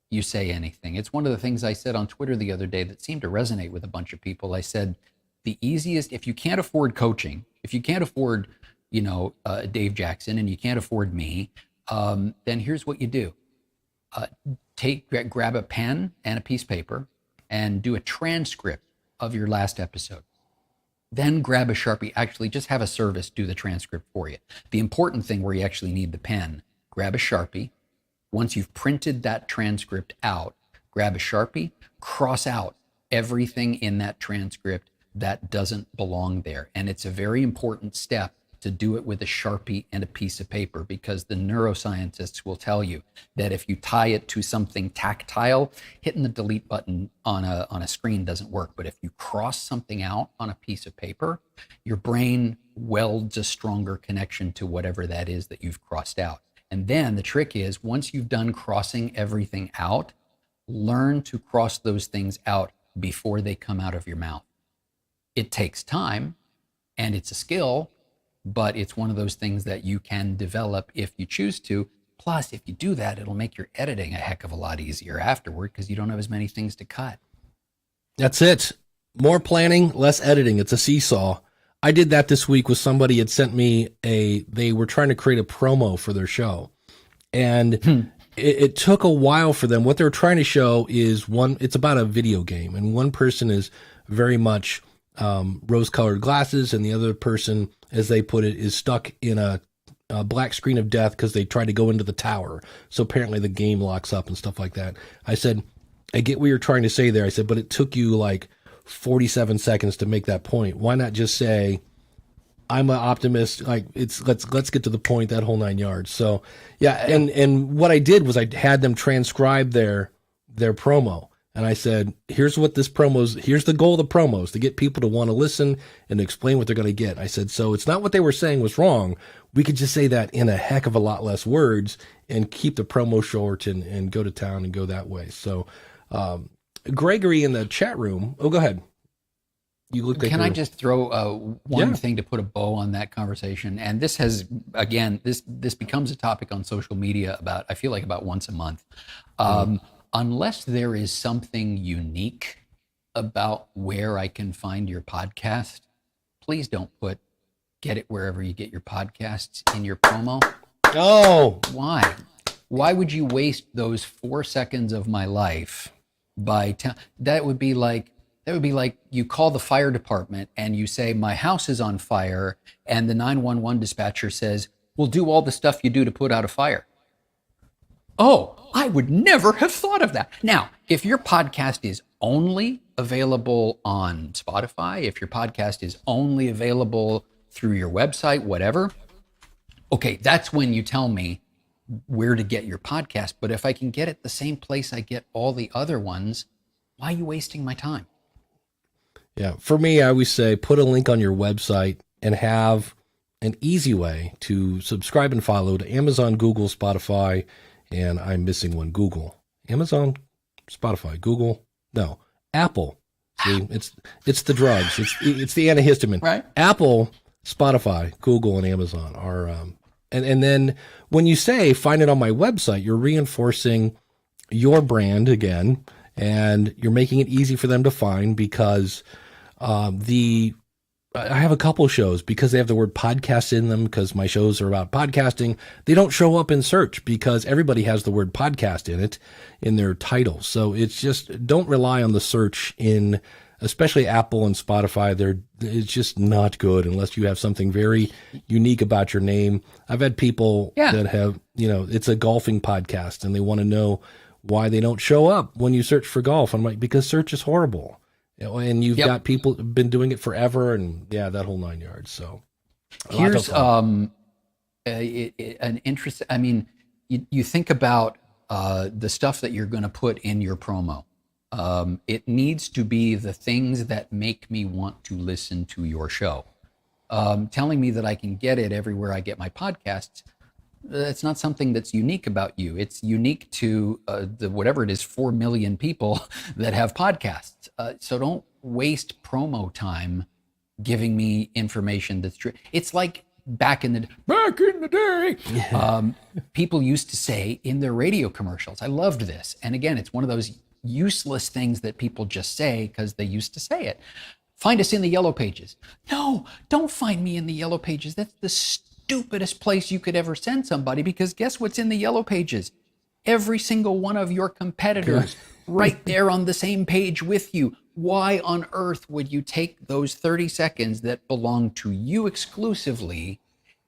you say anything. It's one of the things I said on Twitter the other day that seemed to resonate with a bunch of people. I said, the easiest, if you can't afford coaching, if you can't afford, Dave Jackson, and you can't afford me, then here's what you do. Grab a pen and a piece of paper and do a transcript of your last episode. Then grab a Sharpie. Actually, just have a service do the transcript for you. The important thing where you actually need the pen, grab a Sharpie. Once you've printed that transcript out, grab a Sharpie, cross out everything in that transcript that doesn't belong there. And it's a very important step to do it with a Sharpie and a piece of paper, because the neuroscientists will tell you that if you tie it to something tactile, hitting the delete button on a screen doesn't work. But if you cross something out on a piece of paper, your brain welds a stronger connection to whatever that is that you've crossed out. And then the trick is, once you've done crossing everything out, learn to cross those things out before they come out of your mouth. It takes time and it's a skill, but it's one of those things that you can develop if you choose to. Plus, if you do that, it'll make your editing a heck of a lot easier afterward, because you don't have as many things to cut. That's it. More planning, less editing. It's a seesaw. I did that this week with somebody had sent me they were trying to create a promo for their show. And it took a while for them. What they're trying to show is it's about a video game. And one person is very much rose-colored glasses, and the other person, as they put it, is stuck in a black screen of death because they tried to go into the tower. So apparently the game locks up and stuff like that. I said, I get what you're trying to say there. I said, but it took you like 47 seconds to make that point. Why not just say, I'm an optimist. Like, let's get to the point, that whole 9 yards. So yeah. And what I did was I had them transcribe their promo. And I said, here's the goal of the promos, to get people to want to listen and to explain what they're going to get. I said, so it's not what they were saying was wrong. We could just say that in a heck of a lot less words and keep the promo short and go to town and go that way. So, Gregory in the chat room. Oh, go ahead. You look like Can I just throw one thing to put a bow on that conversation? And this has, again, this becomes a topic on social media I feel like about once a month. Unless there is something unique about where I can find your podcast, please don't get it wherever you get your podcasts in your promo. Oh, why? Why would you waste those 4 seconds of my life that would be like you call the fire department and you say, my house is on fire, and the 911 dispatcher says, we'll do all the stuff you do to put out a fire. Oh, I would never have thought of that. Now, If your podcast is only available on Spotify, if your podcast is only available through your website, whatever, okay, that's when you tell me where to get your podcast. But if I can get it the same place I get all the other ones, why are you wasting my time? Yeah. For me, I always say put a link on your website and have an easy way to subscribe and follow to Amazon, Google, Spotify, and I'm missing one, Google. Amazon, Spotify, Google, no, Apple. See, it's the drugs. It's the antihistamine. Right. Apple, Spotify, Google, and Amazon are, and then when you say find it on my website, you're reinforcing your brand again, and you're making it easy for them to find because I have a couple shows because they have the word podcast in them because my shows are about podcasting. They don't show up in search because everybody has the word podcast in it in their title. So it's just, don't rely on the search in, especially Apple and Spotify. It's just not good unless you have something very unique about your name. I've had people that have, it's a golfing podcast and they want to know why they don't show up when you search for golf. I'm like, because search is horrible. And you've got people who've been doing it forever, and that whole 9 yards. So here's an interest. I mean, you think about the stuff that you're going to put in your promo. It needs to be the things that make me want to listen to your show. Telling me that I can get it everywhere I get my podcasts. That's not something that's unique about you. It's unique to the whatever it is, 4 million people that have podcasts. So don't waste promo time giving me information that's true. It's like back in the day, people used to say in their radio commercials, I loved this. And again, it's one of those useless things that people just say because they used to say it. Find us in the yellow pages. No, don't find me in the yellow pages. That's the stupidest place you could ever send somebody, because guess what's in the yellow pages? Every single one of your competitors right there on the same page with you. Why on earth would you take those 30 seconds that belong to you exclusively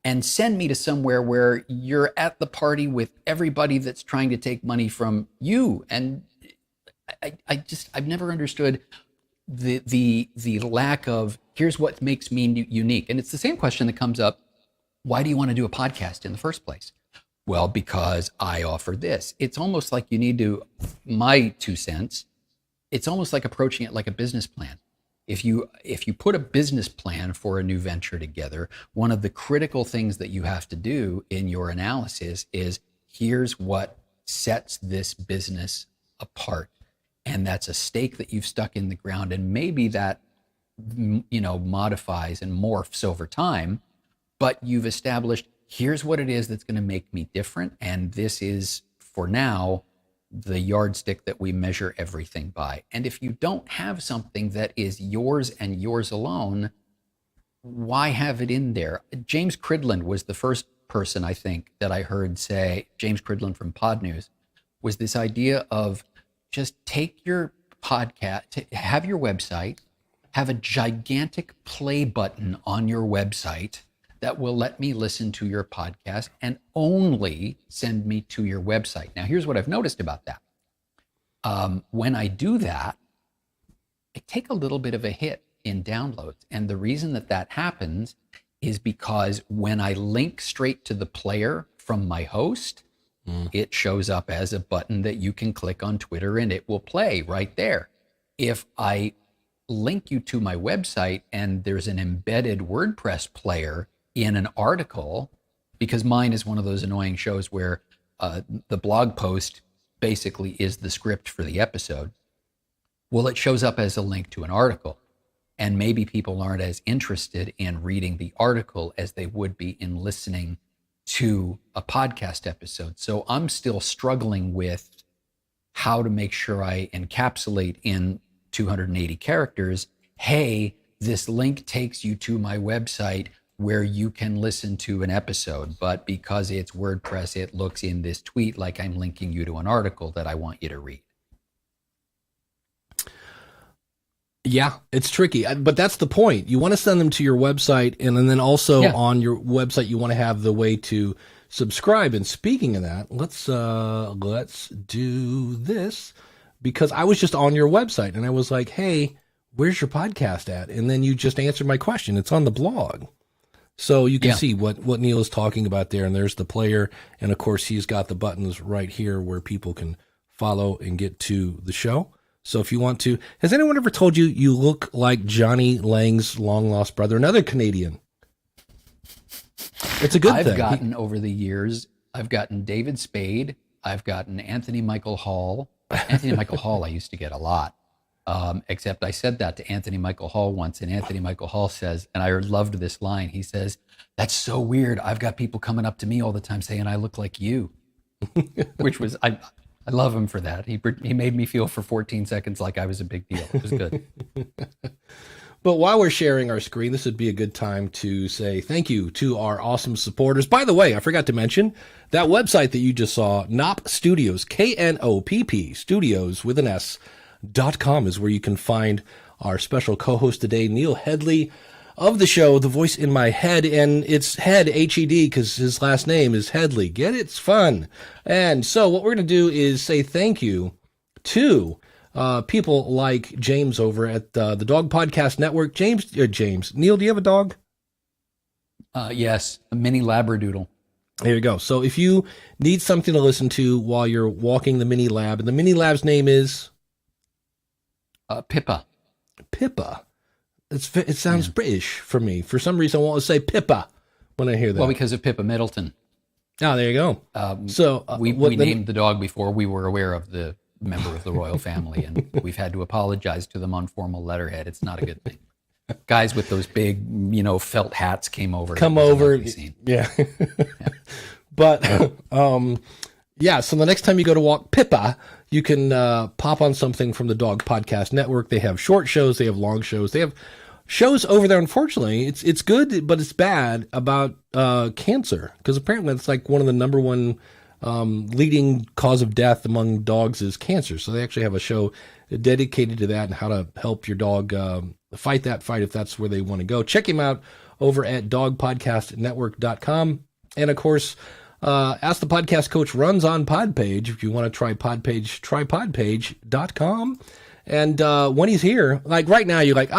and send me to somewhere where you're at the party with everybody that's trying to take money from you? And I've never understood the lack of, here's what makes me unique. And it's the same question that comes up. Why do you want to do a podcast in the first place? Well, because I offer this. It's almost like you need to, my 2 cents, it's almost like approaching it like a business plan. If you put a business plan for a new venture together, one of the critical things that you have to do in your analysis is, here's what sets this business apart. And that's a stake that you've stuck in the ground. And maybe that, modifies and morphs over time. But you've established, here's what it is that's going to make me different. And this is, for now, the yardstick that we measure everything by. And if you don't have something that is yours and yours alone, why have it in there? James Cridland was the first person, I think, that I heard say, James Cridland from Pod News, was this idea of just take your podcast, have your website, have a gigantic play button on your website that will let me listen to your podcast and only send me to your website. Now, here's what I've noticed about that. When I do that, I take a little bit of a hit in downloads. And the reason that happens is because when I link straight to the player from my host, it shows up as a button that you can click on Twitter and it will play right there. If I link you to my website and there's an embedded WordPress player in an article, because mine is one of those annoying shows where the blog post basically is the script for the episode. Well, it shows up as a link to an article, and maybe people aren't as interested in reading the article as they would be in listening to a podcast episode. So I'm still struggling with how to make sure I encapsulate in 280 characters, hey, this link takes you to my website where you can listen to an episode, but because it's WordPress, it looks in this tweet like I'm linking you to an article that I want you to read. Yeah, it's tricky, but that's the point. You want to send them to your website, and then also on your website, you want to have the way to subscribe. And speaking of that, let's do this because I was just on your website and I was like, hey, where's your podcast at? And then you just answered my question. It's on the blog. So you can see what Neil is talking about there. And there's the player. And of course, he's got the buttons right here where people can follow and get to the show. So if you want to, has anyone ever told you you look like Johnny Lang's long lost brother, another Canadian? It's a good thing. I've gotten over the years, I've gotten David Spade. I've gotten Anthony Michael Hall. Anthony Michael Hall I used to get a lot. Except I said that to Anthony Michael Hall once, and Anthony Michael Hall says, and I loved this line, he says, that's so weird. I've got people coming up to me all the time saying I look like you, which was, I love him for that. He made me feel for 14 seconds like I was a big deal. It was good. But while we're sharing our screen, this would be a good time to say thank you to our awesome supporters. By the way, I forgot to mention that website that you just saw, Knopp Studios, Knopp Studios with an S.com is where you can find our special co-host today, Neil Headley of the show, the voice in my head, and it's Head, H-E-D, because his last name is Headley. Get it? It's fun. And so what we're going to do is say thank you to people like James over at the Dog Podcast Network. James, Neil, do you have a dog? Yes, a mini Labradoodle. There you go. So if you need something to listen to while you're walking the mini lab, and the mini lab's name is? Pippa. Pippa. It sounds British for me. For some reason, I want to say Pippa when I hear that. Well, because of Pippa Middleton. Oh, there you go. We named the dog before we were aware of the member of the royal family, and we've had to apologize to them on formal letterhead. It's not a good thing. Guys with those big, felt hats came over. Yeah. But, yeah, so the next time you go to walk Pippa, you can pop on something from the Dog Podcast Network. They have short shows. They have long shows. They have shows over there. Unfortunately, it's good, but it's bad about cancer, because apparently it's like one of the number one leading cause of death among dogs is cancer. So they actually have a show dedicated to that and how to help your dog fight that fight if that's where they want to go. Check him out over at dogpodcastnetwork.com. And of course, Ask the Podcast Coach runs on Podpage. If you want to try Podpage, try podpage.com. And when he's here, like right now, you're like,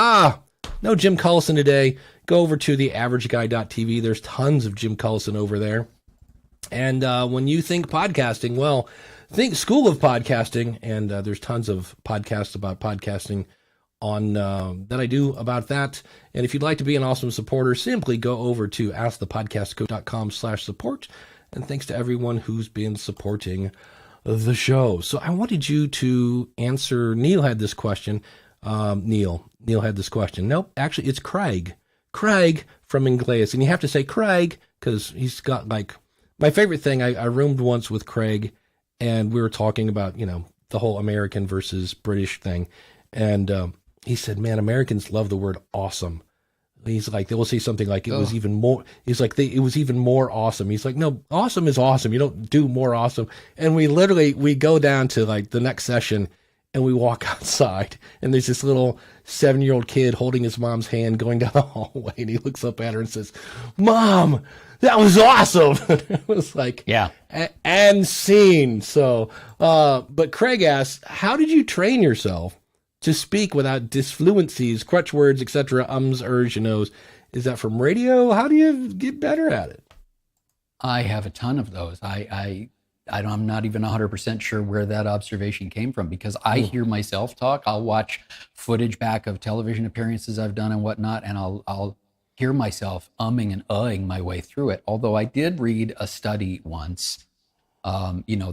no Jim Collison today. Go over to theaverageguy.tv. There's tons of Jim Collison over there. And when you think podcasting, well, think School of Podcasting. And there's tons of podcasts about podcasting on that I do about that. And if you'd like to be an awesome supporter, simply go over to askthepodcastcoach.com/support. And thanks to everyone who's been supporting the show. So I wanted you to answer. Neil had this question. Neil had this question. Nope, actually it's Craig. Craig from Ingles. And you have to say Craig because he's got like my favorite thing. I roomed once with Craig and we were talking about, the whole American versus British thing. And he said, man, Americans love the word awesome. He's like, they will say something like, it was even more, he's like, it was even more awesome. He's like, no, awesome is awesome. You don't do more awesome. And we go down to like the next session and we walk outside and there's this little 7-year-old kid holding his mom's hand going down the hallway. And he looks up at her and says, Mom, that was awesome. It was like, yeah, and scene. So, but Craig asks, how did you train yourself to speak without disfluencies, crutch words, etc., ums, ers, knows? Is that from radio? How do you get better at it? I have a ton of those. I'm not even 100% sure where that observation came from because I hear myself talk. I'll watch footage back of television appearances I've done and whatnot, and I'll hear myself umming and uhing my way through it. Although I did read a study once.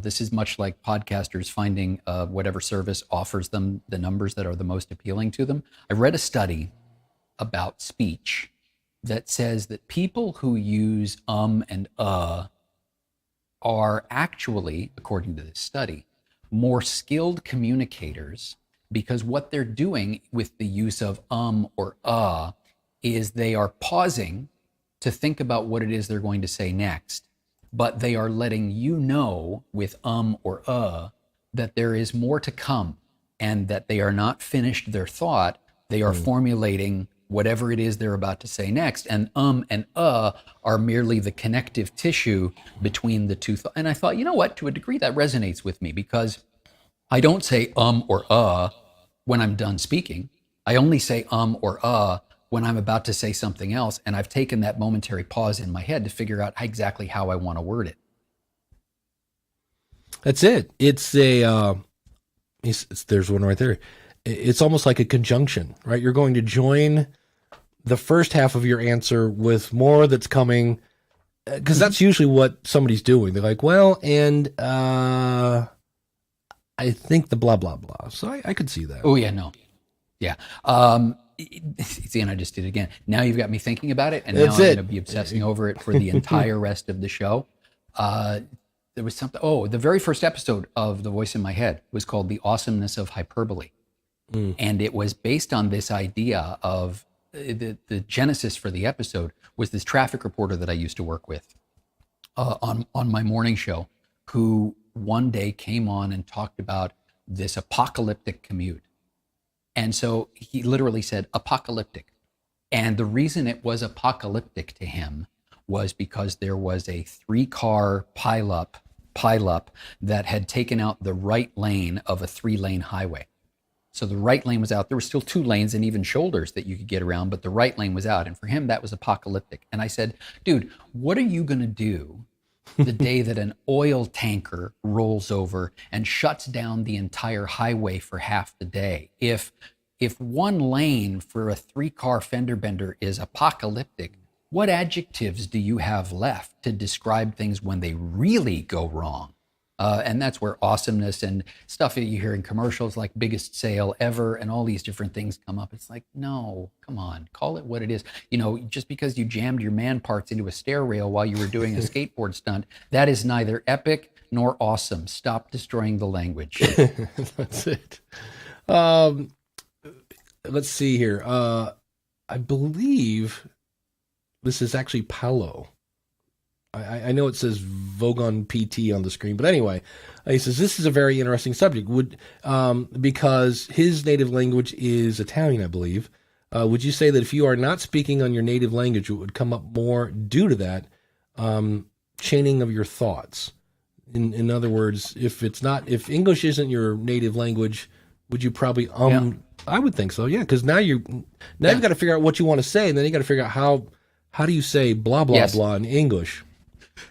This is much like podcasters finding whatever service offers them the numbers that are the most appealing to them. I read a study about speech that says that people who use and are actually, according to this study, more skilled communicators because what they're doing with the use of or is they are pausing to think about what it is they're going to say next. But they are letting you know with or that there is more to come and that they are not finished their thought. They are formulating whatever it is they're about to say next. And and are merely the connective tissue between the two. And I thought, you know what, to a degree that resonates with me because I don't say or when I'm done speaking. I only say or when I'm about to say something else, and I've taken that momentary pause in my head to figure out exactly how I want to word it. That's it. It's a there's one right there. It's almost like a conjunction, right? You're going to join the first half of your answer with more that's coming, because that's usually what somebody's doing. They're like, well, and I think the blah, blah, blah. So I could see that. Oh, yeah, no. Yeah. See, and I just did it again. Now you've got me thinking about it, and now I'm going to be obsessing over it for the entire rest of the show. There was something, the very first episode of The Voice in My Head was called The Awesomeness of Hyperbole. And it was based on this idea of the genesis for the episode was this traffic reporter that I used to work with on my morning show, who one day came on and talked about this apocalyptic commute. And so he literally said apocalyptic. And the reason it was apocalyptic to him was because there was a 3-car pileup that had taken out the right lane of a 3-lane highway. So the right lane was out. There were still 2 lanes and even shoulders that you could get around, but the right lane was out. And for him, that was apocalyptic. And I said, dude, what are you going to do the day that an oil tanker rolls over and shuts down the entire highway for half the day? If one lane for a 3-car fender bender is apocalyptic, what adjectives do you have left to describe things when they really go wrong? And that's where awesomeness and stuff that you hear in commercials like biggest sale ever and all these different things come up. It's like, no, come on, call it what it is. You know, just because you jammed your man parts into a stair rail while you were doing a skateboard stunt, that is neither epic nor awesome. Stop destroying the language. That's it. Let's see here. I believe this is actually Paolo. I know it says Vogon PT on the screen, but anyway, he says this is a very interesting subject. Because his native language is Italian, I believe. Would you say that if you are not speaking on your native language, it would come up more due to that chaining of your thoughts? In other words, if English isn't your native language, would you probably Yeah. I would think so, yeah, because now you've got to figure out what you want to say, and then you got to figure out how do you say blah blah Yes. blah in English.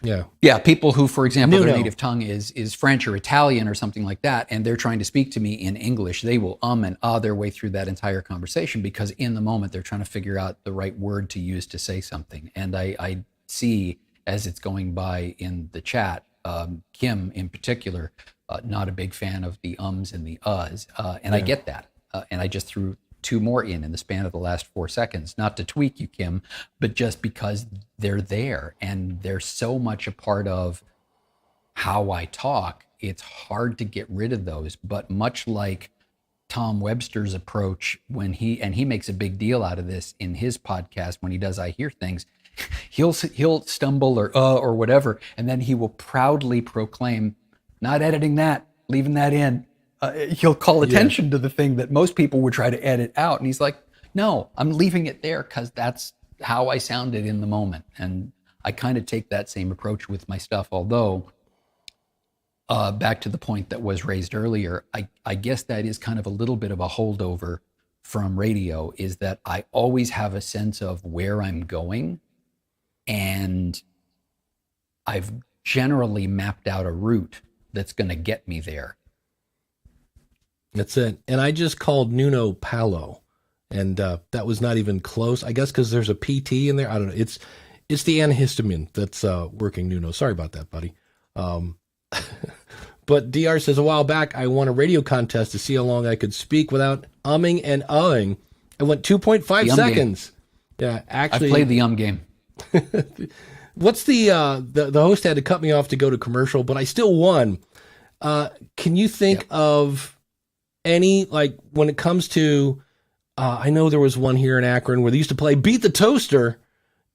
Yeah, people who, for example, their No. native tongue is French or Italian or something like that, and they're trying to speak to me in English, they will and their way through that entire conversation because in the moment they're trying to figure out the right word to use to say something. And I see, as it's going by in the chat, Kim in particular, not a big fan of the ums and the uhs, and I get that. And I just threw 2 more in the span of the last 4 seconds, not to tweak you, Kim, but just because they're there and they're so much a part of how I talk, it's hard to get rid of those. But much like Tom Webster's approach when he makes a big deal out of this in his podcast when he does I Hear Things, he'll stumble or whatever, and then he will proudly proclaim, not editing that, leaving that in. He'll call attention to the thing that most people would try to edit out. And he's like, no, I'm leaving it there because that's how I sounded in the moment. And I kind of take that same approach with my stuff. Although, back to the point that was raised earlier, I guess that is kind of a little bit of a holdover from radio, is that I always have a sense of where I'm going. And I've generally mapped out a route that's going to get me there. That's it. And I just called Nuno Paolo, and that was not even close. I guess because there's a PT in there. I don't know. It's the antihistamine that's working Nuno. Sorry about that, buddy. But DR says, a while back, I won a radio contest to see how long I could speak without umming and uhing. I went 2.5 seconds. Yeah, actually. I played the game. What's the host had to cut me off to go to commercial, but I still won. Can you think of any, like, when it comes to, I know there was one here in Akron where they used to play Beat the Toaster.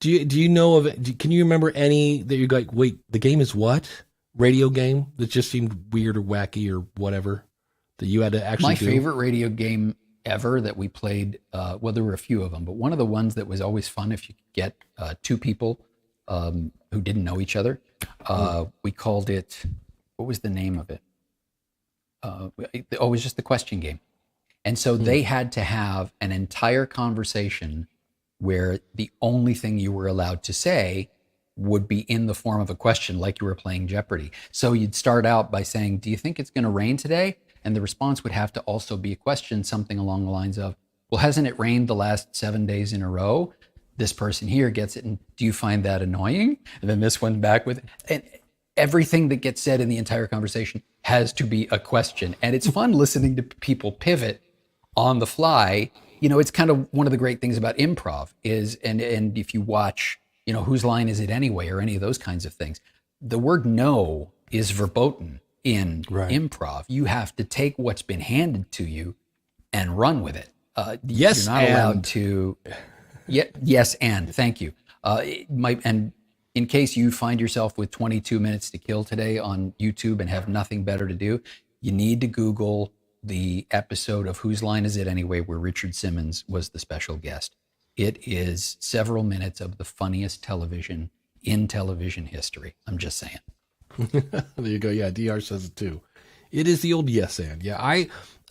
Do you know of it? Can you remember any that you're like, wait, the game is what? Radio game that just seemed weird or wacky or whatever that you had to actually do? My favorite radio game ever that we played, well, there were a few of them, but one of the ones that was always fun if you could get 2 people who didn't know each other, we called it, what was the name of it? it was just the question game. And so they had to have an entire conversation where the only thing you were allowed to say would be in the form of a question, like you were playing Jeopardy. So you'd start out by saying, do you think it's going to rain today? And the response would have to also be a question, something along the lines of, well, hasn't it rained the last 7 days in a row? This person here gets it. And do you find that annoying? And then this one back with, and everything that gets said in the entire conversation has to be a question. And it's fun listening to people pivot on the fly. You know, it's kind of one of the great things about improv is, and if you watch, you know, Whose Line Is It Anyway, or any of those kinds of things, the word no is verboten in improv. You have to take what's been handed to you and run with it. Yes, you're not allowed to. Yes, and thank you. And in case you find yourself with 22 minutes to kill today on YouTube and have nothing better to do, you need to Google the episode of Whose Line Is It Anyway, where Richard Simmons was the special guest. It is several minutes of the funniest television in television history. I'm just saying. There you go. Yeah, DR says it too. It is the old yes and. Yeah, I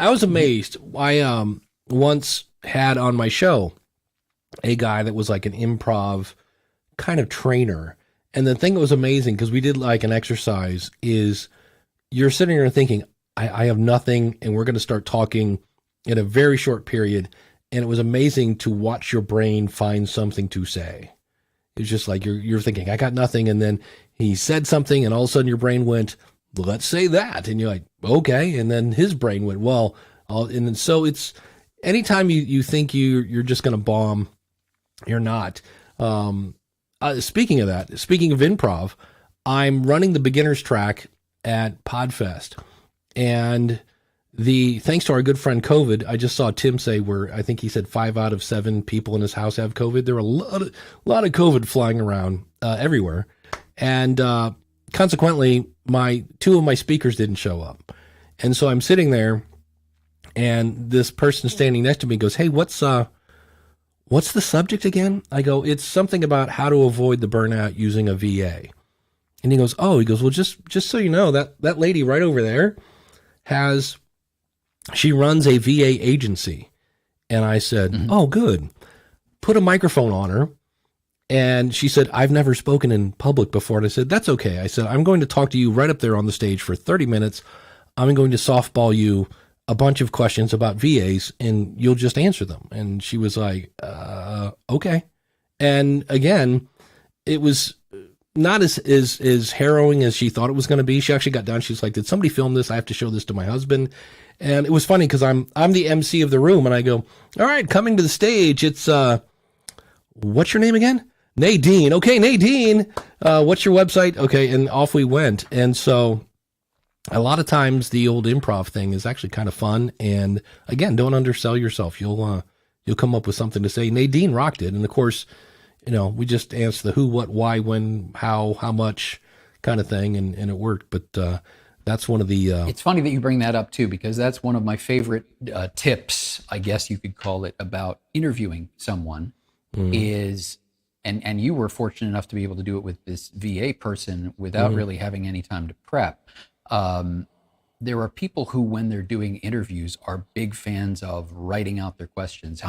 was amazed. I once had on my show a guy that was like an improv kind of trainer. And the thing that was amazing, because we did like an exercise, is you're sitting there thinking, I have nothing, and we're going to start talking in a very short period. And it was amazing to watch your brain find something to say. It's just like you're thinking, I got nothing. And then he said something, and all of a sudden your brain went, let's say that. And you're like, okay. And then his brain went, well, and then, so it's anytime you think you're just going to bomb, you're not. Speaking of that, speaking of improv, I'm running the beginner's track at Podfest. And thanks to our good friend COVID, I just saw Tim say I think he said 5 out of 7 people in his house have COVID. There are a lot of COVID flying around everywhere. And consequently, two of my speakers didn't show up. And so I'm sitting there, and this person standing next to me goes, hey, what's the subject again? I go, it's something about how to avoid the burnout using a VA. And he goes, well, just so you know, that lady right over there she runs a VA agency. And I said, oh, good. Put a microphone on her. And she said, I've never spoken in public before. And I said, that's okay. I said, I'm going to talk to you right up there on the stage for 30 minutes. I'm going to softball you a bunch of questions about VAs, and you'll just answer them. And she was like, okay. And again, it was not as harrowing as she thought it was going to be. She actually got down. She's like, did somebody film this? I have to show this to my husband. And it was funny because I'm the MC of the room, and I go, all right, coming to the stage. It's, what's your name again? Nadine. Okay, Nadine. What's your website? Okay. And off we went. And so a lot of times the old improv thing is actually kind of fun. And again, don't undersell yourself. You'll come up with something to say. Nadine rocked it. And of course, we just answered the who, what, why, when, how much kind of thing. And it worked. But, that's one of the, it's funny that you bring that up too, because that's one of my favorite tips, I guess you could call it, about interviewing someone is, and you were fortunate enough to be able to do it with this VA person without really having any time to prep. There are people who, when they're doing interviews, are big fans of writing out their questions.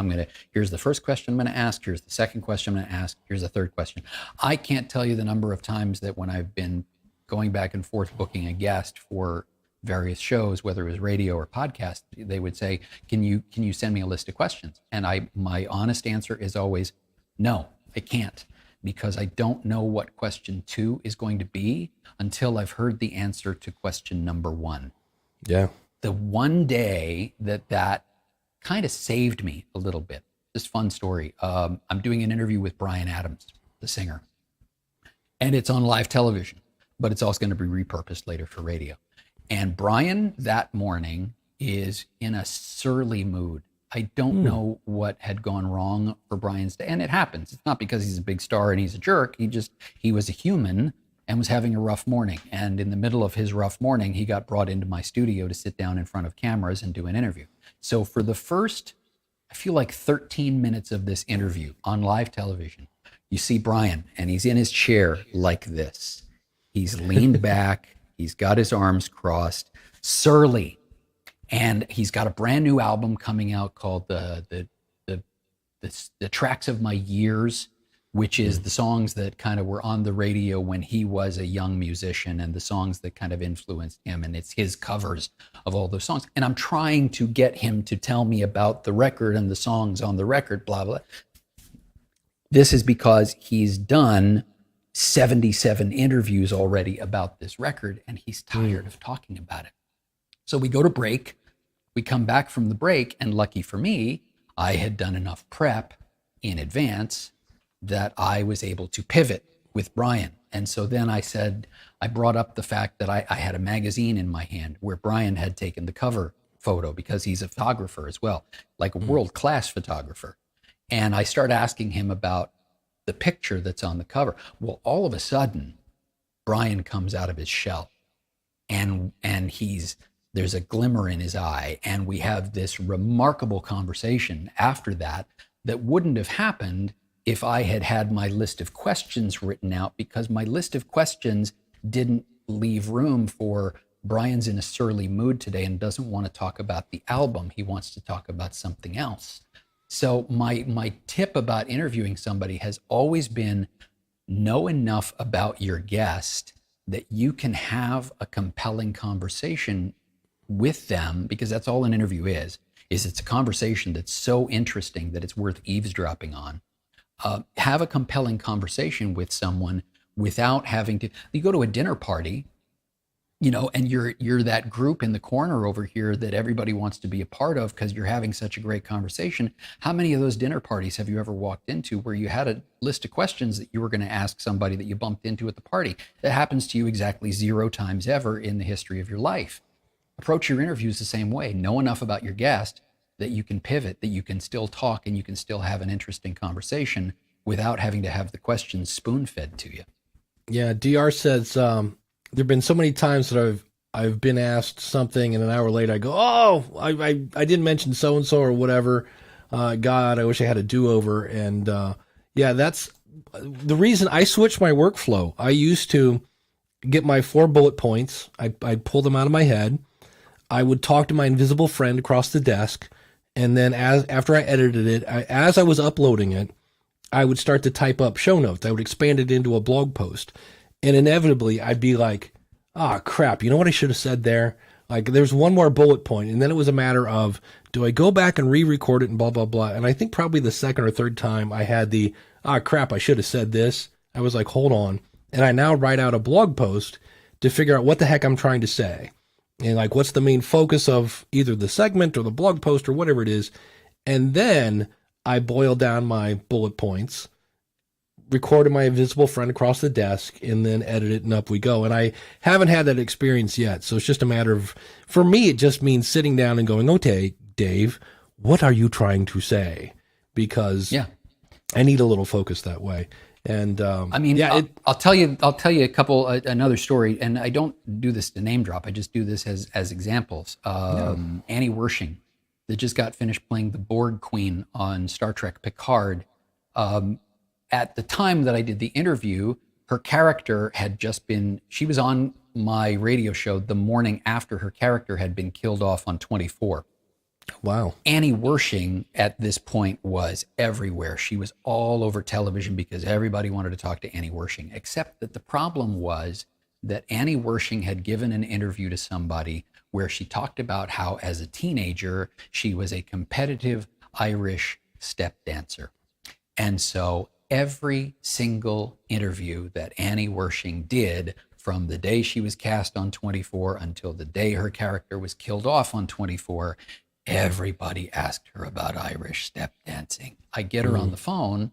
Here's the first question I'm going to ask. Here's the second question I'm going to ask. Here's the third question. I can't tell you the number of times that when I've been going back and forth booking a guest for various shows, whether it was radio or podcast, they would say, can you send me a list of questions? And my honest answer is always, no, I can't, because I don't know what question 2 is going to be until I've heard the answer to question number 1. Yeah. The one day that kind of saved me a little bit, just fun story. I'm doing an interview with Bryan Adams, the singer, and it's on live television, but it's also going to be repurposed later for radio. And Bryan that morning is in a surly mood. I don't know what had gone wrong for Bryan's day. And it happens. It's not because he's a big star and he's a jerk. He was a human and was having a rough morning. And in the middle of his rough morning, he got brought into my studio to sit down in front of cameras and do an interview. So for the first, I feel like 13 minutes of this interview on live television, you see Bryan and he's in his chair like this. He's leaned back. He's got his arms crossed, surly, And he's got a brand new album coming out called the Tracks of My Years, which is the songs that kind of were on the radio when he was a young musician and the songs that kind of influenced him. And it's his covers of all those songs. And I'm trying to get him to tell me about the record and the songs on the record, blah, blah. This is because he's done 77 interviews already about this record and he's tired of talking about it. So we go to break. We come back from the break, and lucky for me, I had done enough prep in advance that I was able to pivot with Brian. And so then I brought up the fact that I had a magazine in my hand where Brian had taken the cover photo because he's a photographer as well, like a world-class photographer. And I start asking him about the picture that's on the cover. Well, all of a sudden, Brian comes out of his shell and there's a glimmer in his eye. And we have this remarkable conversation after that wouldn't have happened if I had had my list of questions written out, because my list of questions didn't leave room for Brian's in a surly mood today and doesn't want to talk about the album. He wants to talk about something else. So my tip about interviewing somebody has always been know enough about your guest that you can have a compelling conversation with them, because that's all an interview is it's a conversation that's so interesting that it's worth eavesdropping on. Have a compelling conversation with someone without having to, you go to a dinner party, and you're that group in the corner over here that everybody wants to be a part of because you're having such a great conversation. How many of those dinner parties have you ever walked into where you had a list of questions that you were going to ask somebody that you bumped into at the party? That happens to you exactly 0 times ever in the history of your life. Approach your interviews the same way. Know enough about your guest that you can pivot, that you can still talk and you can still have an interesting conversation without having to have the questions spoon-fed to you. Yeah, DR says there've been so many times that I've been asked something and an hour later I go, oh, I didn't mention so and so or whatever. God, I wish I had a do-over. And yeah, that's the reason I switched my workflow. I used to get my 4 bullet points. I'd pull them out of my head. I would talk to my invisible friend across the desk, and then after I edited it, as I was uploading it, I would start to type up show notes. I would expand it into a blog post, and inevitably I'd be like, "Ah, crap! You know what I should have said there? Like, there's one more bullet point," and then it was a matter of, do I go back and re-record it and blah blah blah? And I think probably the second or third time I had the, "Ah, crap! I should have said this." I was like, "Hold on," and I now write out a blog post to figure out what the heck I'm trying to say. And like, what's the main focus of either the segment or the blog post or whatever it is. And then I boil down my bullet points, recorded my invisible friend across the desk, and then edit it, and up we go. And I haven't had that experience yet. So it's just a matter of, for me, it just means sitting down and going, okay, Dave, what are you trying to say? Because I need a little focus that way. And I mean, yeah, I'll tell you another story, and I don't do this to name drop. I just do this as examples. Annie Wershing, that just got finished playing the Borg Queen on Star Trek Picard. At the time that I did the interview, her character had she was on my radio show the morning after her character had been killed off on 24. Wow. Annie Wershing at this point was everywhere. She was all over television because everybody wanted to talk to Annie Wershing, except that the problem was that Annie Wershing had given an interview to somebody where she talked about how as a teenager, she was a competitive Irish step dancer. And so every single interview that Annie Wershing did from the day she was cast on 24 until the day her character was killed off on 24, everybody asked her about Irish step dancing. I get her on the phone,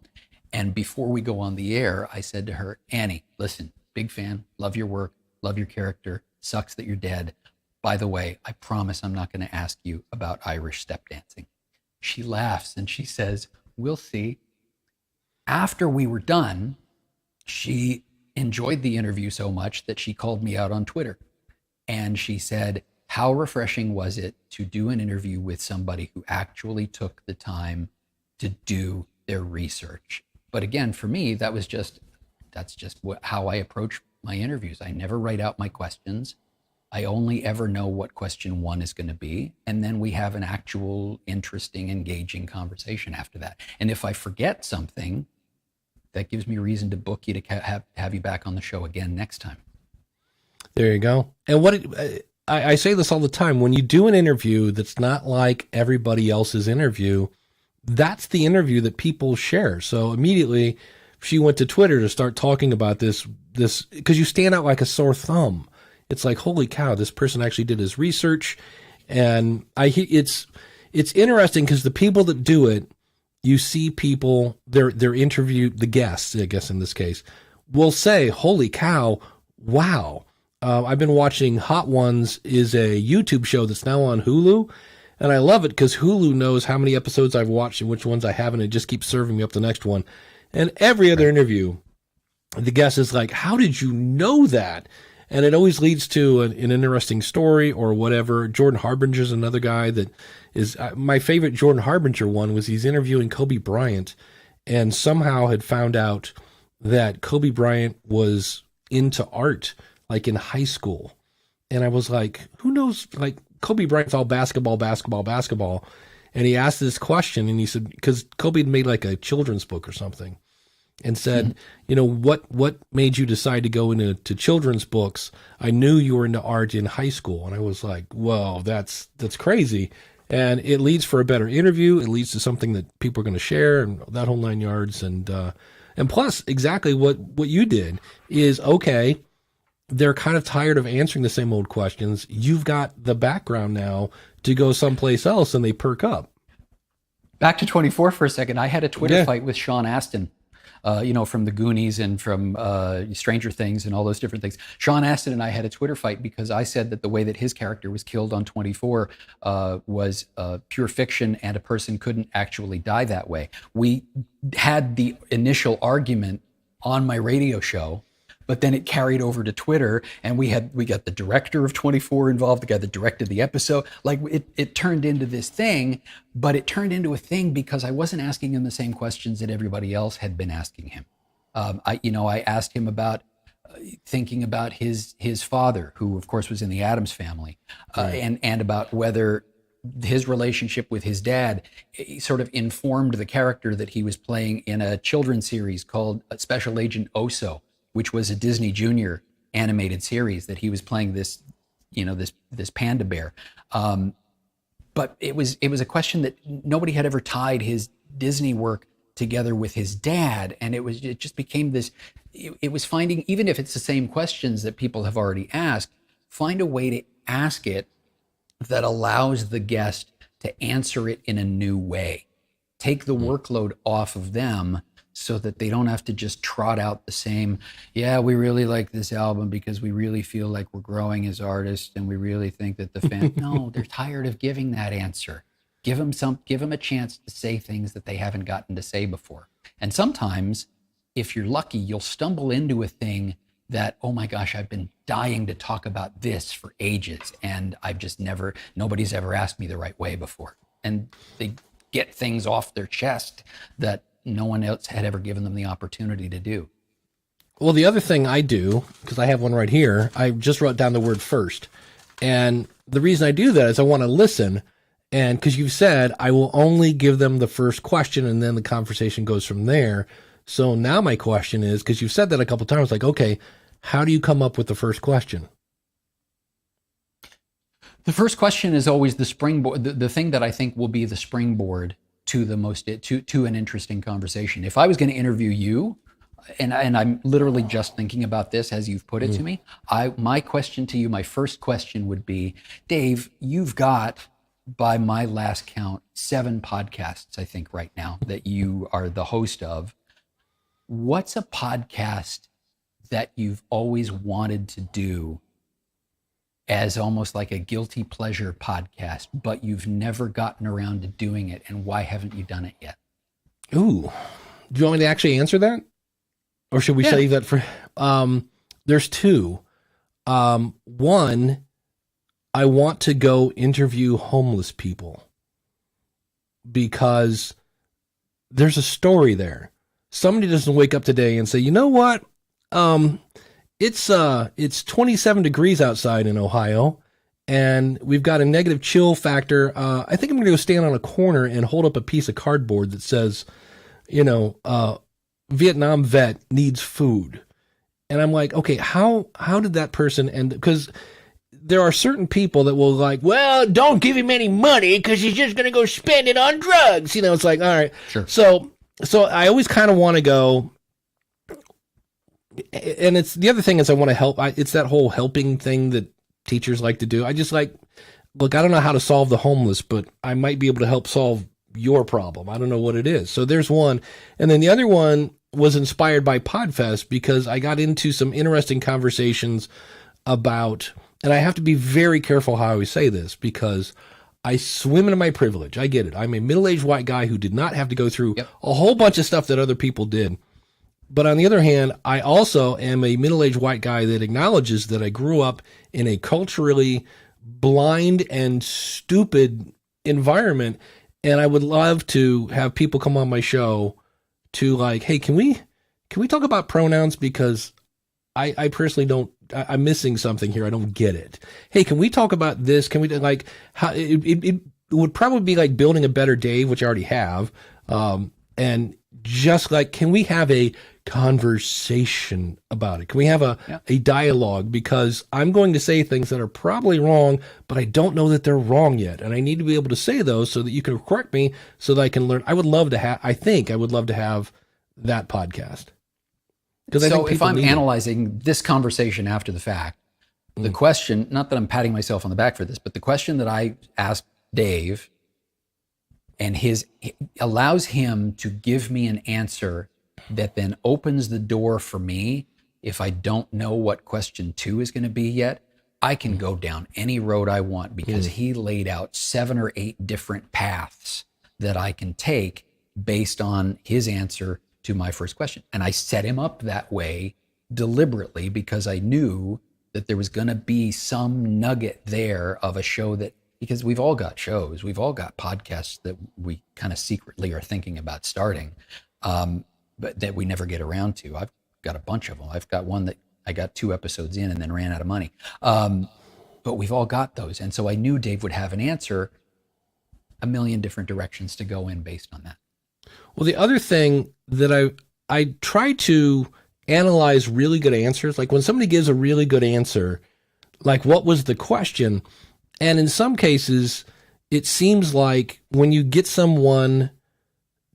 and before we go on the air, I said to her, Annie, listen, big fan, love your work, love your character, sucks that you're dead. By the way, I promise I'm not going to ask you about Irish step dancing. She laughs and she says, we'll see. After we were done, she enjoyed the interview so much that she called me out on Twitter. And she said, how refreshing was it to do an interview with somebody who actually took the time to do their research? But again, for me, that's just how I approach my interviews. I never write out my questions. I only ever know what question 1 is going to be. And then we have an actual interesting, engaging conversation after that. And if I forget something, that gives me reason to book you to have you back on the show again next time. There you go. And I say this all the time, when you do an interview that's not like everybody else's interview, that's the interview that people share. So immediately she went to Twitter to start talking about this, because you stand out like a sore thumb. It's like, holy cow, this person actually did his research. And it's interesting because the people that do it, you see people, they're interviewed, the guests, I guess in this case, will say, holy cow, wow. I've been watching Hot Ones is a YouTube show that's now on Hulu. And I love it because Hulu knows how many episodes I've watched and which ones I haven't. It just keeps serving me up the next one. And every other interview, the guest is like, how did you know that? And it always leads to an interesting story or whatever. Jordan Harbinger is another guy that is my favorite. Jordan Harbinger one was he's interviewing Kobe Bryant and somehow had found out that Kobe Bryant was into art like in high school. And I was like, who knows? Like Kobe Bryant's all basketball. And he asked this question and he said, because Kobe had made like a children's book or something. And said, what made you decide to go into children's books? I knew you were into art in high school. And I was like, whoa, that's crazy. And it leads for a better interview. It leads to something that people are going to share and that whole 9 yards. And plus exactly what you did is, okay, they're kind of tired of answering the same old questions. You've got the background now to go someplace else and they perk up. Back to 24 for a second. I had a Twitter fight with Sean Astin. From the Goonies and from Stranger Things and all those different things. Sean Astin and I had a Twitter fight because I said that the way that his character was killed on 24 was pure fiction and a person couldn't actually die that way. We had the initial argument on my radio show, but then it carried over to Twitter and we got the director of 24 involved, the guy that directed the episode. Like it turned into this thing, but it turned into a thing because I wasn't asking him the same questions that everybody else had been asking him. I asked him about thinking about his father, who of course was in the Addams Family, and about whether his relationship with his dad sort of informed the character that he was playing in a children's series called Special Agent Oso, which was a Disney Junior animated series that he was playing this panda bear. But it was a question that nobody had ever tied his Disney work together with his dad. And it just became this, it was finding, even if it's the same questions that people have already asked, find a way to ask it that allows the guest to answer it in a new way. Take the workload off of them so that they don't have to just trot out the same, yeah, we really like this album because we really feel like we're growing as artists and we really think that the fan, no, they're tired of giving that answer. Give them a chance to say things that they haven't gotten to say before. And sometimes, if you're lucky, you'll stumble into a thing that, oh my gosh, I've been dying to talk about this for ages and nobody's ever asked me the right way before. And they get things off their chest that no one else had ever given them the opportunity to do. Well, the other thing I do, because I have one right here, I just wrote down the word first. And the reason I do that is I want to listen. And because you've said, I will only give them the first question and then the conversation goes from there. So now my question is, because you've said that a couple of times, like, okay, how do you come up with the first question? The first question is always the springboard, the thing that I think will be the springboard to to an interesting conversation. If I was going to interview you, and I'm literally just thinking about this as you've put it to me, my question to you, my first question would be, Dave, you've got, by my last count, 7 podcasts, I think right now, that you are the host of. What's a podcast that you've always wanted to do as almost like a guilty pleasure podcast, but you've never gotten around to doing it, and why haven't you done it yet? Ooh, do you want me to actually answer that? Or should we save that for, there's 2. One, I want to go interview homeless people because there's a story there. Somebody doesn't wake up today and say, you know what? It's 27 degrees outside in Ohio, and we've got a negative chill factor. I think I'm going to go stand on a corner and hold up a piece of cardboard that says, Vietnam vet needs food. And I'm like, okay, how did that person end? Because there are certain people that will like, well, don't give him any money because he's just going to go spend it on drugs. It's like, all right. Sure. So I always kind of want to go, and it's the other thing is I want to help. It's that whole helping thing that teachers like to do. I just like, look, I don't know how to solve the homeless, but I might be able to help solve your problem. I don't know what it is. So there's one. And then the other one was inspired by Podfest because I got into some interesting conversations about, and I have to be very careful how I say this because I swim in my privilege. I get it. I'm a middle-aged white guy who did not have to go through a whole bunch of stuff that other people did. But on the other hand, I also am a middle-aged white guy that acknowledges that I grew up in a culturally blind and stupid environment. And I would love to have people come on my show to like, hey, can we talk about pronouns? Because I personally don't, I'm missing something here. I don't get it. Hey, can we talk about this? Can we like how it would probably be like building a better Dave, which I already have. And just like, can we have a conversation about it? Can we have a dialogue? Because I'm going to say things that are probably wrong, but I don't know that they're wrong yet. And I need to be able to say those so that you can correct me so that I can learn. I would love to have that podcast. So if I'm analyzing this conversation after the fact, the question, not that I'm patting myself on the back for this, but the question that I asked Dave and allows him to give me an answer that then opens the door for me. If I don't know what question 2 is going to be yet, I can go down any road I want because he laid out 7 or 8 different paths that I can take based on his answer to my first question. And I set him up that way deliberately because I knew that there was going to be some nugget there of a show that, because we've all got shows, we've all got podcasts that we kind of secretly are thinking about starting, but that we never get around to. I've got a bunch of them. I've got one that I got 2 episodes in and then ran out of money. But we've all got those. And so I knew Dave would have an answer, a million different directions to go in based on that. Well, the other thing that I try to analyze really good answers, like when somebody gives a really good answer, like what was the question? And in some cases, it seems like when you get someone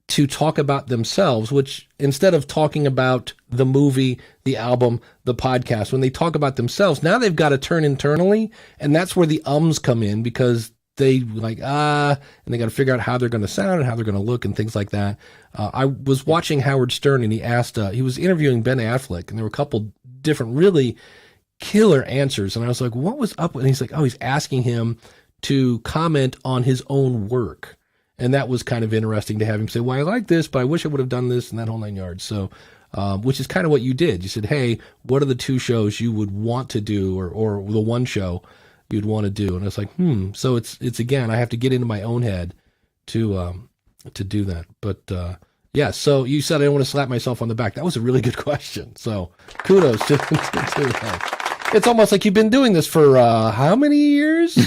to talk about themselves, which instead of talking about the movie, the album, the podcast, when they talk about themselves, now they've got to turn internally. And that's where the ums come in because they like, and they got to figure out how they're going to sound and how they're going to look and things like that. I was watching Howard Stern and he asked, he was interviewing Ben Affleck and there were a couple different really killer answers. And I was like, what was up? And he's like, oh, he's asking him to comment on his own work. And that was kind of interesting to have him say, well, I like this, but I wish I would have done this and that whole 9 yards. So, which is kind of what you did. You said, hey, what are the 2 shows you would want to do or the 1 show you'd want to do? And I was like, So it's again, I have to get into my own head to do that. But, yeah, so you said I don't want to slap myself on the back. That was a really good question. So kudos to that. It's almost like you've been doing this for how many years?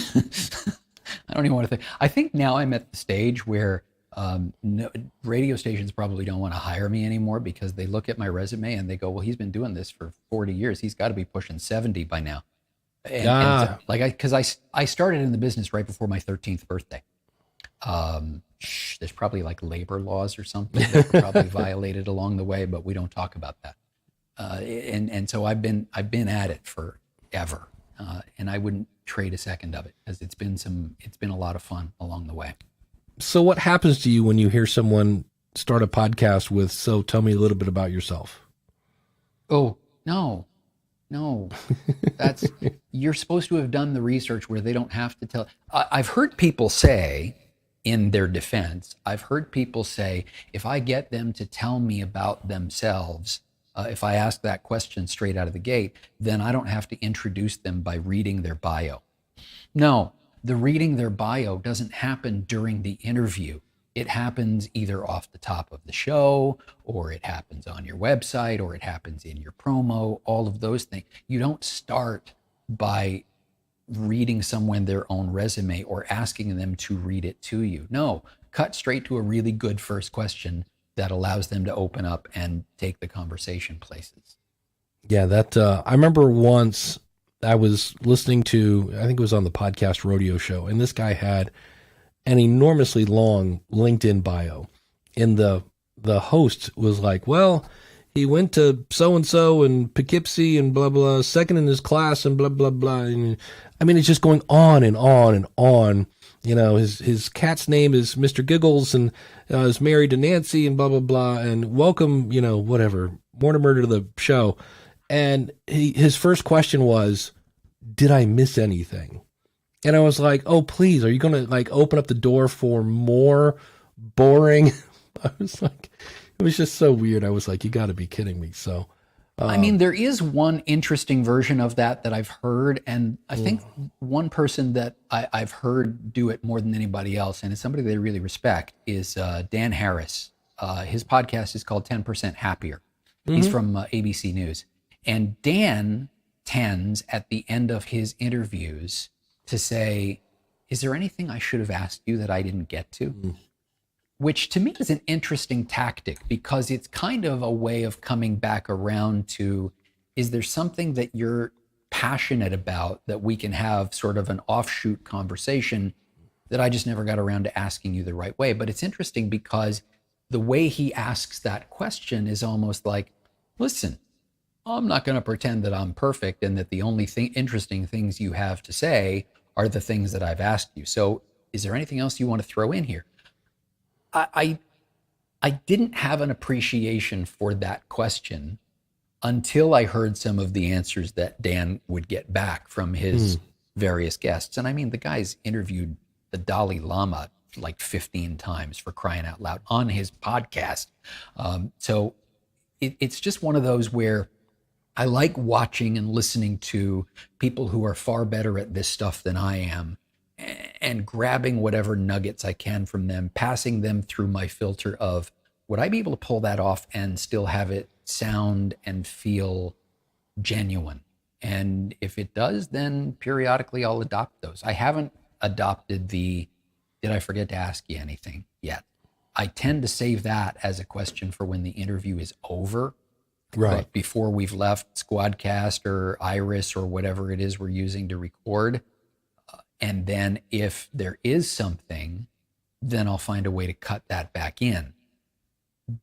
I don't even want to think. I think now I'm at the stage where radio stations probably don't want to hire me anymore because they look at my resume and they go, well, he's been doing this for 40 years. He's got to be pushing 70 by now. And because I started in the business right before my 13th birthday. There's probably like labor laws or something that were probably violated along the way, but we don't talk about that. And so I've been at it forever, and I wouldn't trade a second of it because it's been a lot of fun along the way. So what happens to you when you hear someone start a podcast with, so tell me a little bit about yourself? Oh, no, you're supposed to have done the research where they don't have to tell. I've heard people say, in their defense, I've heard people say, if I get them to tell me about themselves, if I ask that question straight out of the gate, then I don't have to introduce them by reading their bio. No, the reading their bio doesn't happen during the interview. It happens either off the top of the show, or it happens on your website, or it happens in your promo, all of those things. You don't start by reading someone their own resume or asking them to read it to you. No, cut straight to a really good first question that allows them to open up and take the conversation places. Yeah, that I remember once I was listening to, I think it was on the podcast Rodeo Show, and this guy had an enormously long LinkedIn bio. And the host was like, well, he went to so-and-so and Poughkeepsie and blah, blah, second in his class and blah, blah, blah. And, I mean, it's just going on and on and on. You know, his cat's name is Mr. Giggles and is married to Nancy and blah, blah, blah. And welcome, you know, whatever, Mortimer to the show. And his first question was, did I miss anything? And I was like, oh, please, are you going to like open up the door for more boring? I was like, it was just so weird. I was like, you got to be kidding me. So, I mean, there is one interesting version of that I've heard. And I think one person that I've heard do it more than anybody else, and it's somebody they really respect, is Dan Harris. His podcast is called 10% Happier. He's from ABC News. And Dan tends at the end of his interviews to say, is there anything I should have asked you that I didn't get to? Which to me is an interesting tactic, because it's kind of a way of coming back around to, is there something that you're passionate about that we can have sort of an offshoot conversation that I just never got around to asking you the right way? But it's interesting because the way he asks that question is almost like, listen, I'm not going to pretend that I'm perfect and that the only interesting things you have to say are the things that I've asked you. So is there anything else you want to throw in here? I didn't have an appreciation for that question until I heard some of the answers that Dan would get back from his various guests. And I mean, the guy's interviewed the Dalai Lama like 15 times, for crying out loud, on his podcast. So it's just one of those where I like watching and listening to people who are far better at this stuff than I am, and grabbing whatever nuggets I can from them, passing them through my filter of, would I be able to pull that off and still have it sound and feel genuine? And if it does, then periodically I'll adopt those. I haven't adopted the, did I forget to ask you anything yet? I tend to save that as a question for when the interview is over. right. But before we've left Squadcast or Iris or whatever it is we're using to record. And then if there is something, then I'll find a way to cut that back in.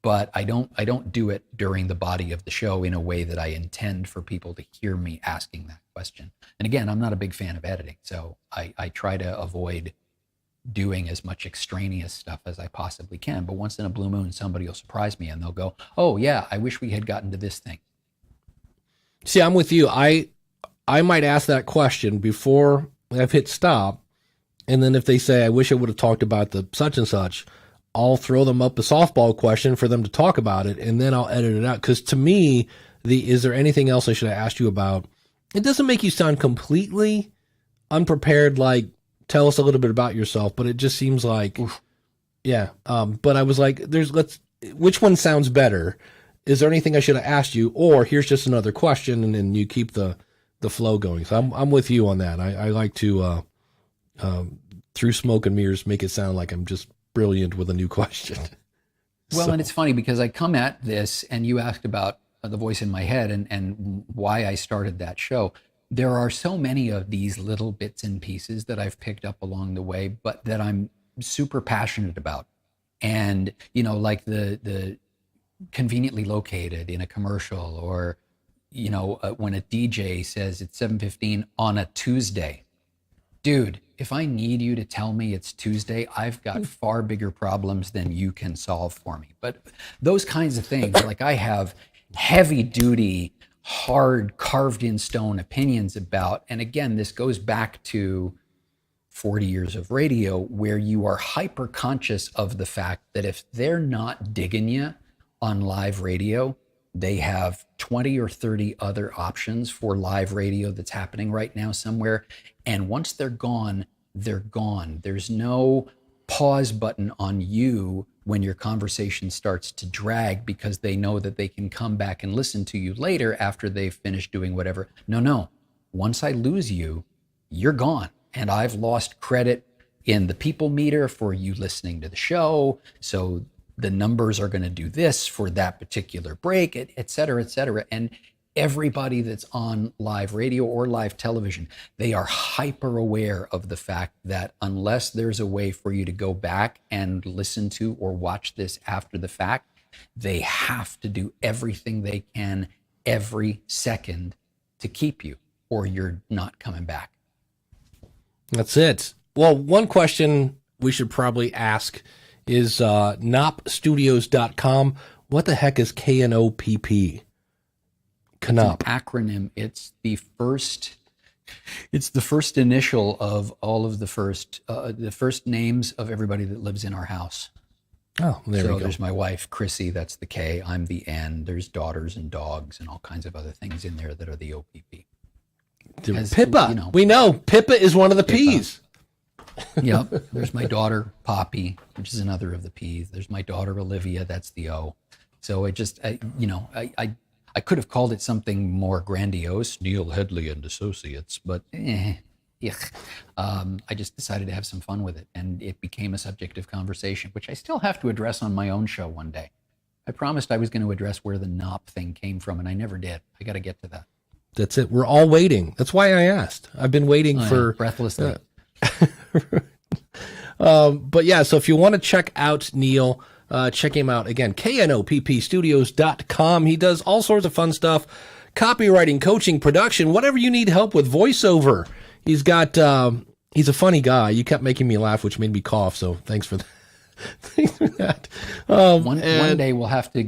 But I don't do it during the body of the show in a way that I intend for people to hear me asking that question. And again, I'm not a big fan of editing, so I try to avoid doing as much extraneous stuff as I possibly can. But once in a blue moon, somebody will surprise me and they'll go, oh yeah, I wish we had gotten to this thing. See, I'm with you. I might ask that question before I've hit stop. And then if they say, I wish I would have talked about the such and such, I'll throw them up a softball question for them to talk about it. And then I'll edit it out. Because to me, is there anything else I should have asked you about? It doesn't make you sound completely unprepared, like, tell us a little bit about yourself, but it just seems like, yeah. But I was like, which one sounds better? Is there anything I should have asked you? Or here's just another question, and then you keep the flow going. So I'm with you on that. I like to, through smoke and mirrors, make it sound like I'm just brilliant with a new question. Well, and it's funny because I come at this, and you asked about the voice in my head and why I started that show. There are so many of these little bits and pieces that I've picked up along the way, but that I'm super passionate about. And, you know, like the conveniently located in a commercial, or, you know, when a DJ says it's 7:15 on a Tuesday. Dude, if I need you to tell me it's Tuesday, I've got far bigger problems than you can solve for me. But those kinds of things, like I have heavy duty, hard, carved in stone opinions about. And again, this goes back to 40 years of radio, where you are hyper conscious of the fact that if they're not digging you on live radio, they have 20 or 30 other options for live radio that's happening right now somewhere. And once they're gone, they're gone. There's no pause button on you when your conversation starts to drag because they know that they can come back and listen to you later after they've finished doing whatever. No. Once I lose you, you're gone. And I've lost credit in the people meter for you listening to the show. So the numbers are going to do this for that particular break, et cetera, et cetera. And everybody that's on live radio or live television, they are hyper aware of the fact that unless there's a way for you to go back and listen to or watch this after the fact, they have to do everything they can every second to keep you, or you're not coming back. That's it. Well, one question we should probably ask is knopstudios.com. What the heck is KNOPP? Knop. Acronym. It's the first initial of all of the first names of everybody that lives in our house. Oh, there we go. So there's my wife, Chrissy, that's the K. I'm the N. There's daughters and dogs and all kinds of other things in there that are the OPP. Pippa. We know Pippa is one of the P's. Yep. There's my daughter, Poppy, which is another of the P's. There's my daughter, Olivia. That's the O. So I could have called it something more grandiose, Neil Headley and Associates, but I just decided to have some fun with it, and it became a subject of conversation, which I still have to address on my own show one day. I promised I was going to address where the NOP thing came from, and I never did. I got to get to that. That's it. We're all waiting. That's why I asked. I've been waiting for breathlessly. But yeah, so if you want to check out Neil, check him out again, knoppstudios.com. He does all sorts of fun stuff, copywriting, coaching, production, whatever you need help with, voiceover. He's got, he's a funny guy. You kept making me laugh, which made me cough. So thanks for that. Thanks for that. One day we'll have to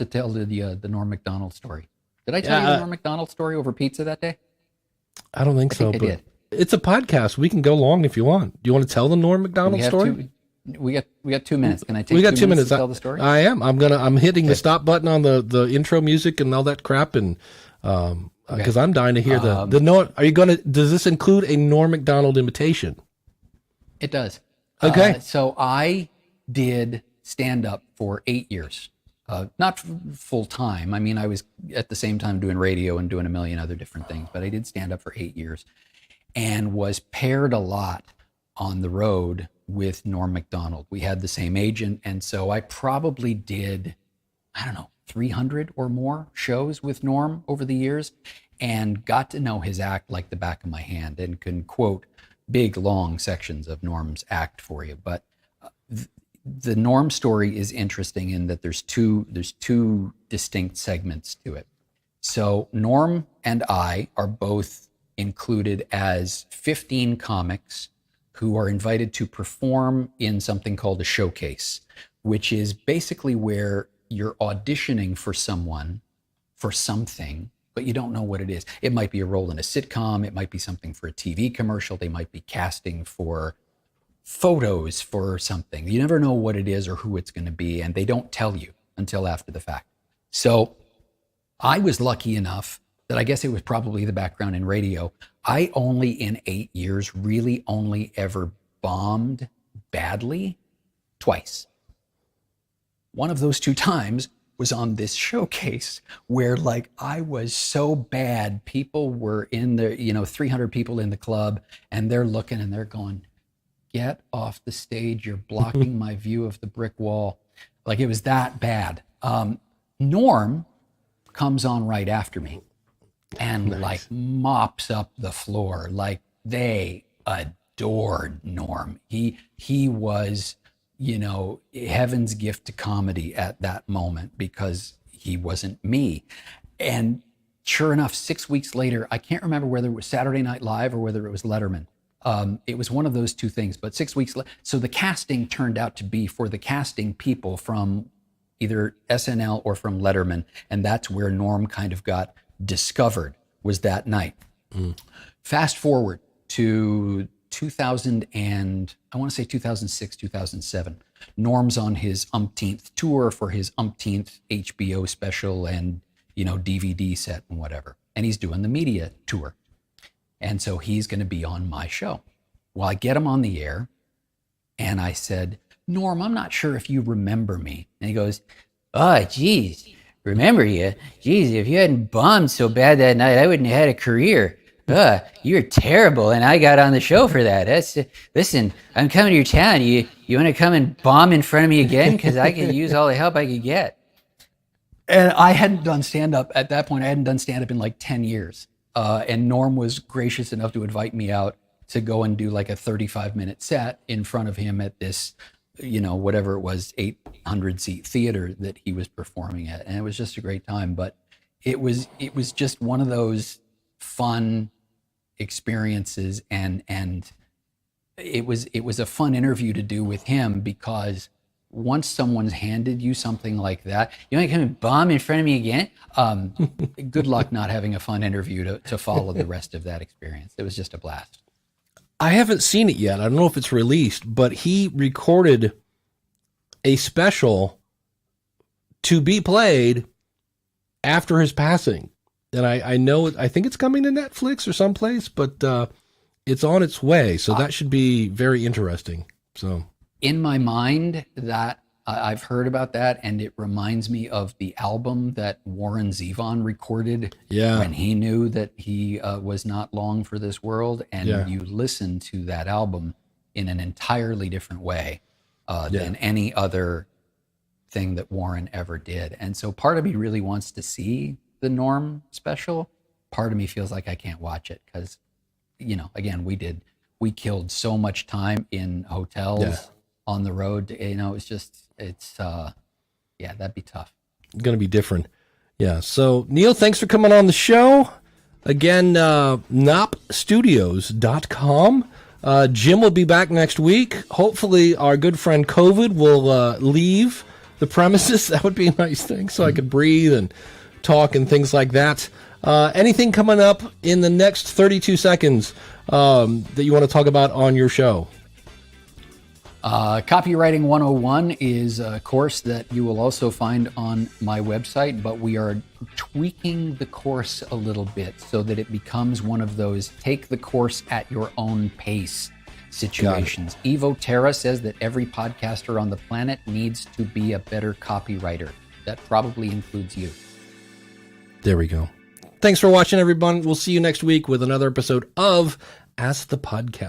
tell the Norm Macdonald story. Did I tell you the Norm Macdonald story over pizza that day? I don't think so, I but did. It's a podcast. We can go long if you want. Do you want to tell the Norm Macdonald story? We got 2 minutes. Can I take we got 2 minutes to tell the story? I am. I'm hitting the stop button on the intro music and all that crap, and because I'm dying to hear the Norm. Are you gonna? Does this include a Norm Macdonald imitation? It does. Okay. So I did stand up for 8 years, not full time. I mean, I was at the same time doing radio and doing a million other different things, but I did stand up for 8 years, and was paired a lot on the road with Norm Macdonald. We had the same agent, and so I probably did, 300 or more shows with Norm over the years, and got to know his act like the back of my hand, and can quote big, long sections of Norm's act for you. But the Norm story is interesting in that there's two distinct segments to it. So Norm and I are both included as 15 comics who are invited to perform in something called a showcase, which is basically where you're auditioning for someone, for something, but you don't know what it is. It might be a role in a sitcom. It might be something for a TV commercial. They might be casting for photos for something. You never know what it is or who it's going to be, and they don't tell you until after the fact. So I was lucky enough that I guess it was probably the background in radio. I only in 8 years really only ever bombed badly twice. One of those 2 times was on this showcase where I was so bad. People were in there, 300 people in the club, and they're looking and they're going, get off the stage. You're blocking my view of the brick wall. It was that bad. Norm comes on right after me and Nice. mops up the floor. They adored Norm. He was, heaven's gift to comedy at that moment because he wasn't me. And sure enough, 6 weeks later, I can't remember whether it was Saturday Night Live or whether it was Letterman. It was one of those two things, but 6 weeks later, so the casting turned out to be for the casting people from either SNL or from Letterman. And that's where Norm kind of got discovered, was that night. Fast forward to 2000 and I want to say 2006, 2007. Norm's on his umpteenth tour for his umpteenth HBO special and, DVD set and whatever. And he's doing the media tour. And so he's going to be on my show. Well, I get him on the air And I said, Norm, I'm not sure if you remember me. And he goes, oh, geez, remember you? Geez, if you hadn't bombed so bad that night, I wouldn't have had a career. You're terrible, and I got on the show for that. Listen, I'm coming to your town. You want to come and bomb in front of me again? Because I could use all the help I could get. And I hadn't done stand-up at that point. I hadn't done stand-up in like 10 years. And Norm was gracious enough to invite me out to go and do like a 35-minute set in front of him at this, whatever it was, 800-seat theater that he was performing at. And it was just a great time. But it was just one of those fun experiences, and it was a fun interview to do with him, because once someone's handed you something like that, you want to come and bomb in front of me again? Good luck not having a fun interview to follow the rest of that experience. It was just a blast. I haven't seen it yet. I don't know if it's released, but he recorded a special to be played after his passing. And I think it's coming to Netflix or someplace, but it's on its way. So that should be very interesting. So in my mind, that I've heard about that, and it reminds me of the album that Warren Zevon recorded when he knew that he was not long for this world. And you listen to that album in an entirely different way than any other thing that Warren ever did. And so part of me really wants to see the Norm special. Part of me feels like I can't watch it because, again, we killed so much time in hotels on the road. That'd be tough. Going to be different. Yeah. So Neil, thanks for coming on the show. Again, nopstudios.com. Jim will be back next week. Hopefully our good friend COVID will leave the premises. That would be a nice thing, so I could breathe and talk and things like that. Anything coming up in the next 32 seconds that you want to talk about on your show? Copywriting 101 is a course that you will also find on my website, but we are tweaking the course a little bit so that it becomes one of those take the course at your own pace situations. Evo Terra says that every podcaster on the planet needs to be a better copywriter. That probably includes you. There we go. Thanks for watching, everyone. We'll see you next week with another episode of Ask the Podcast.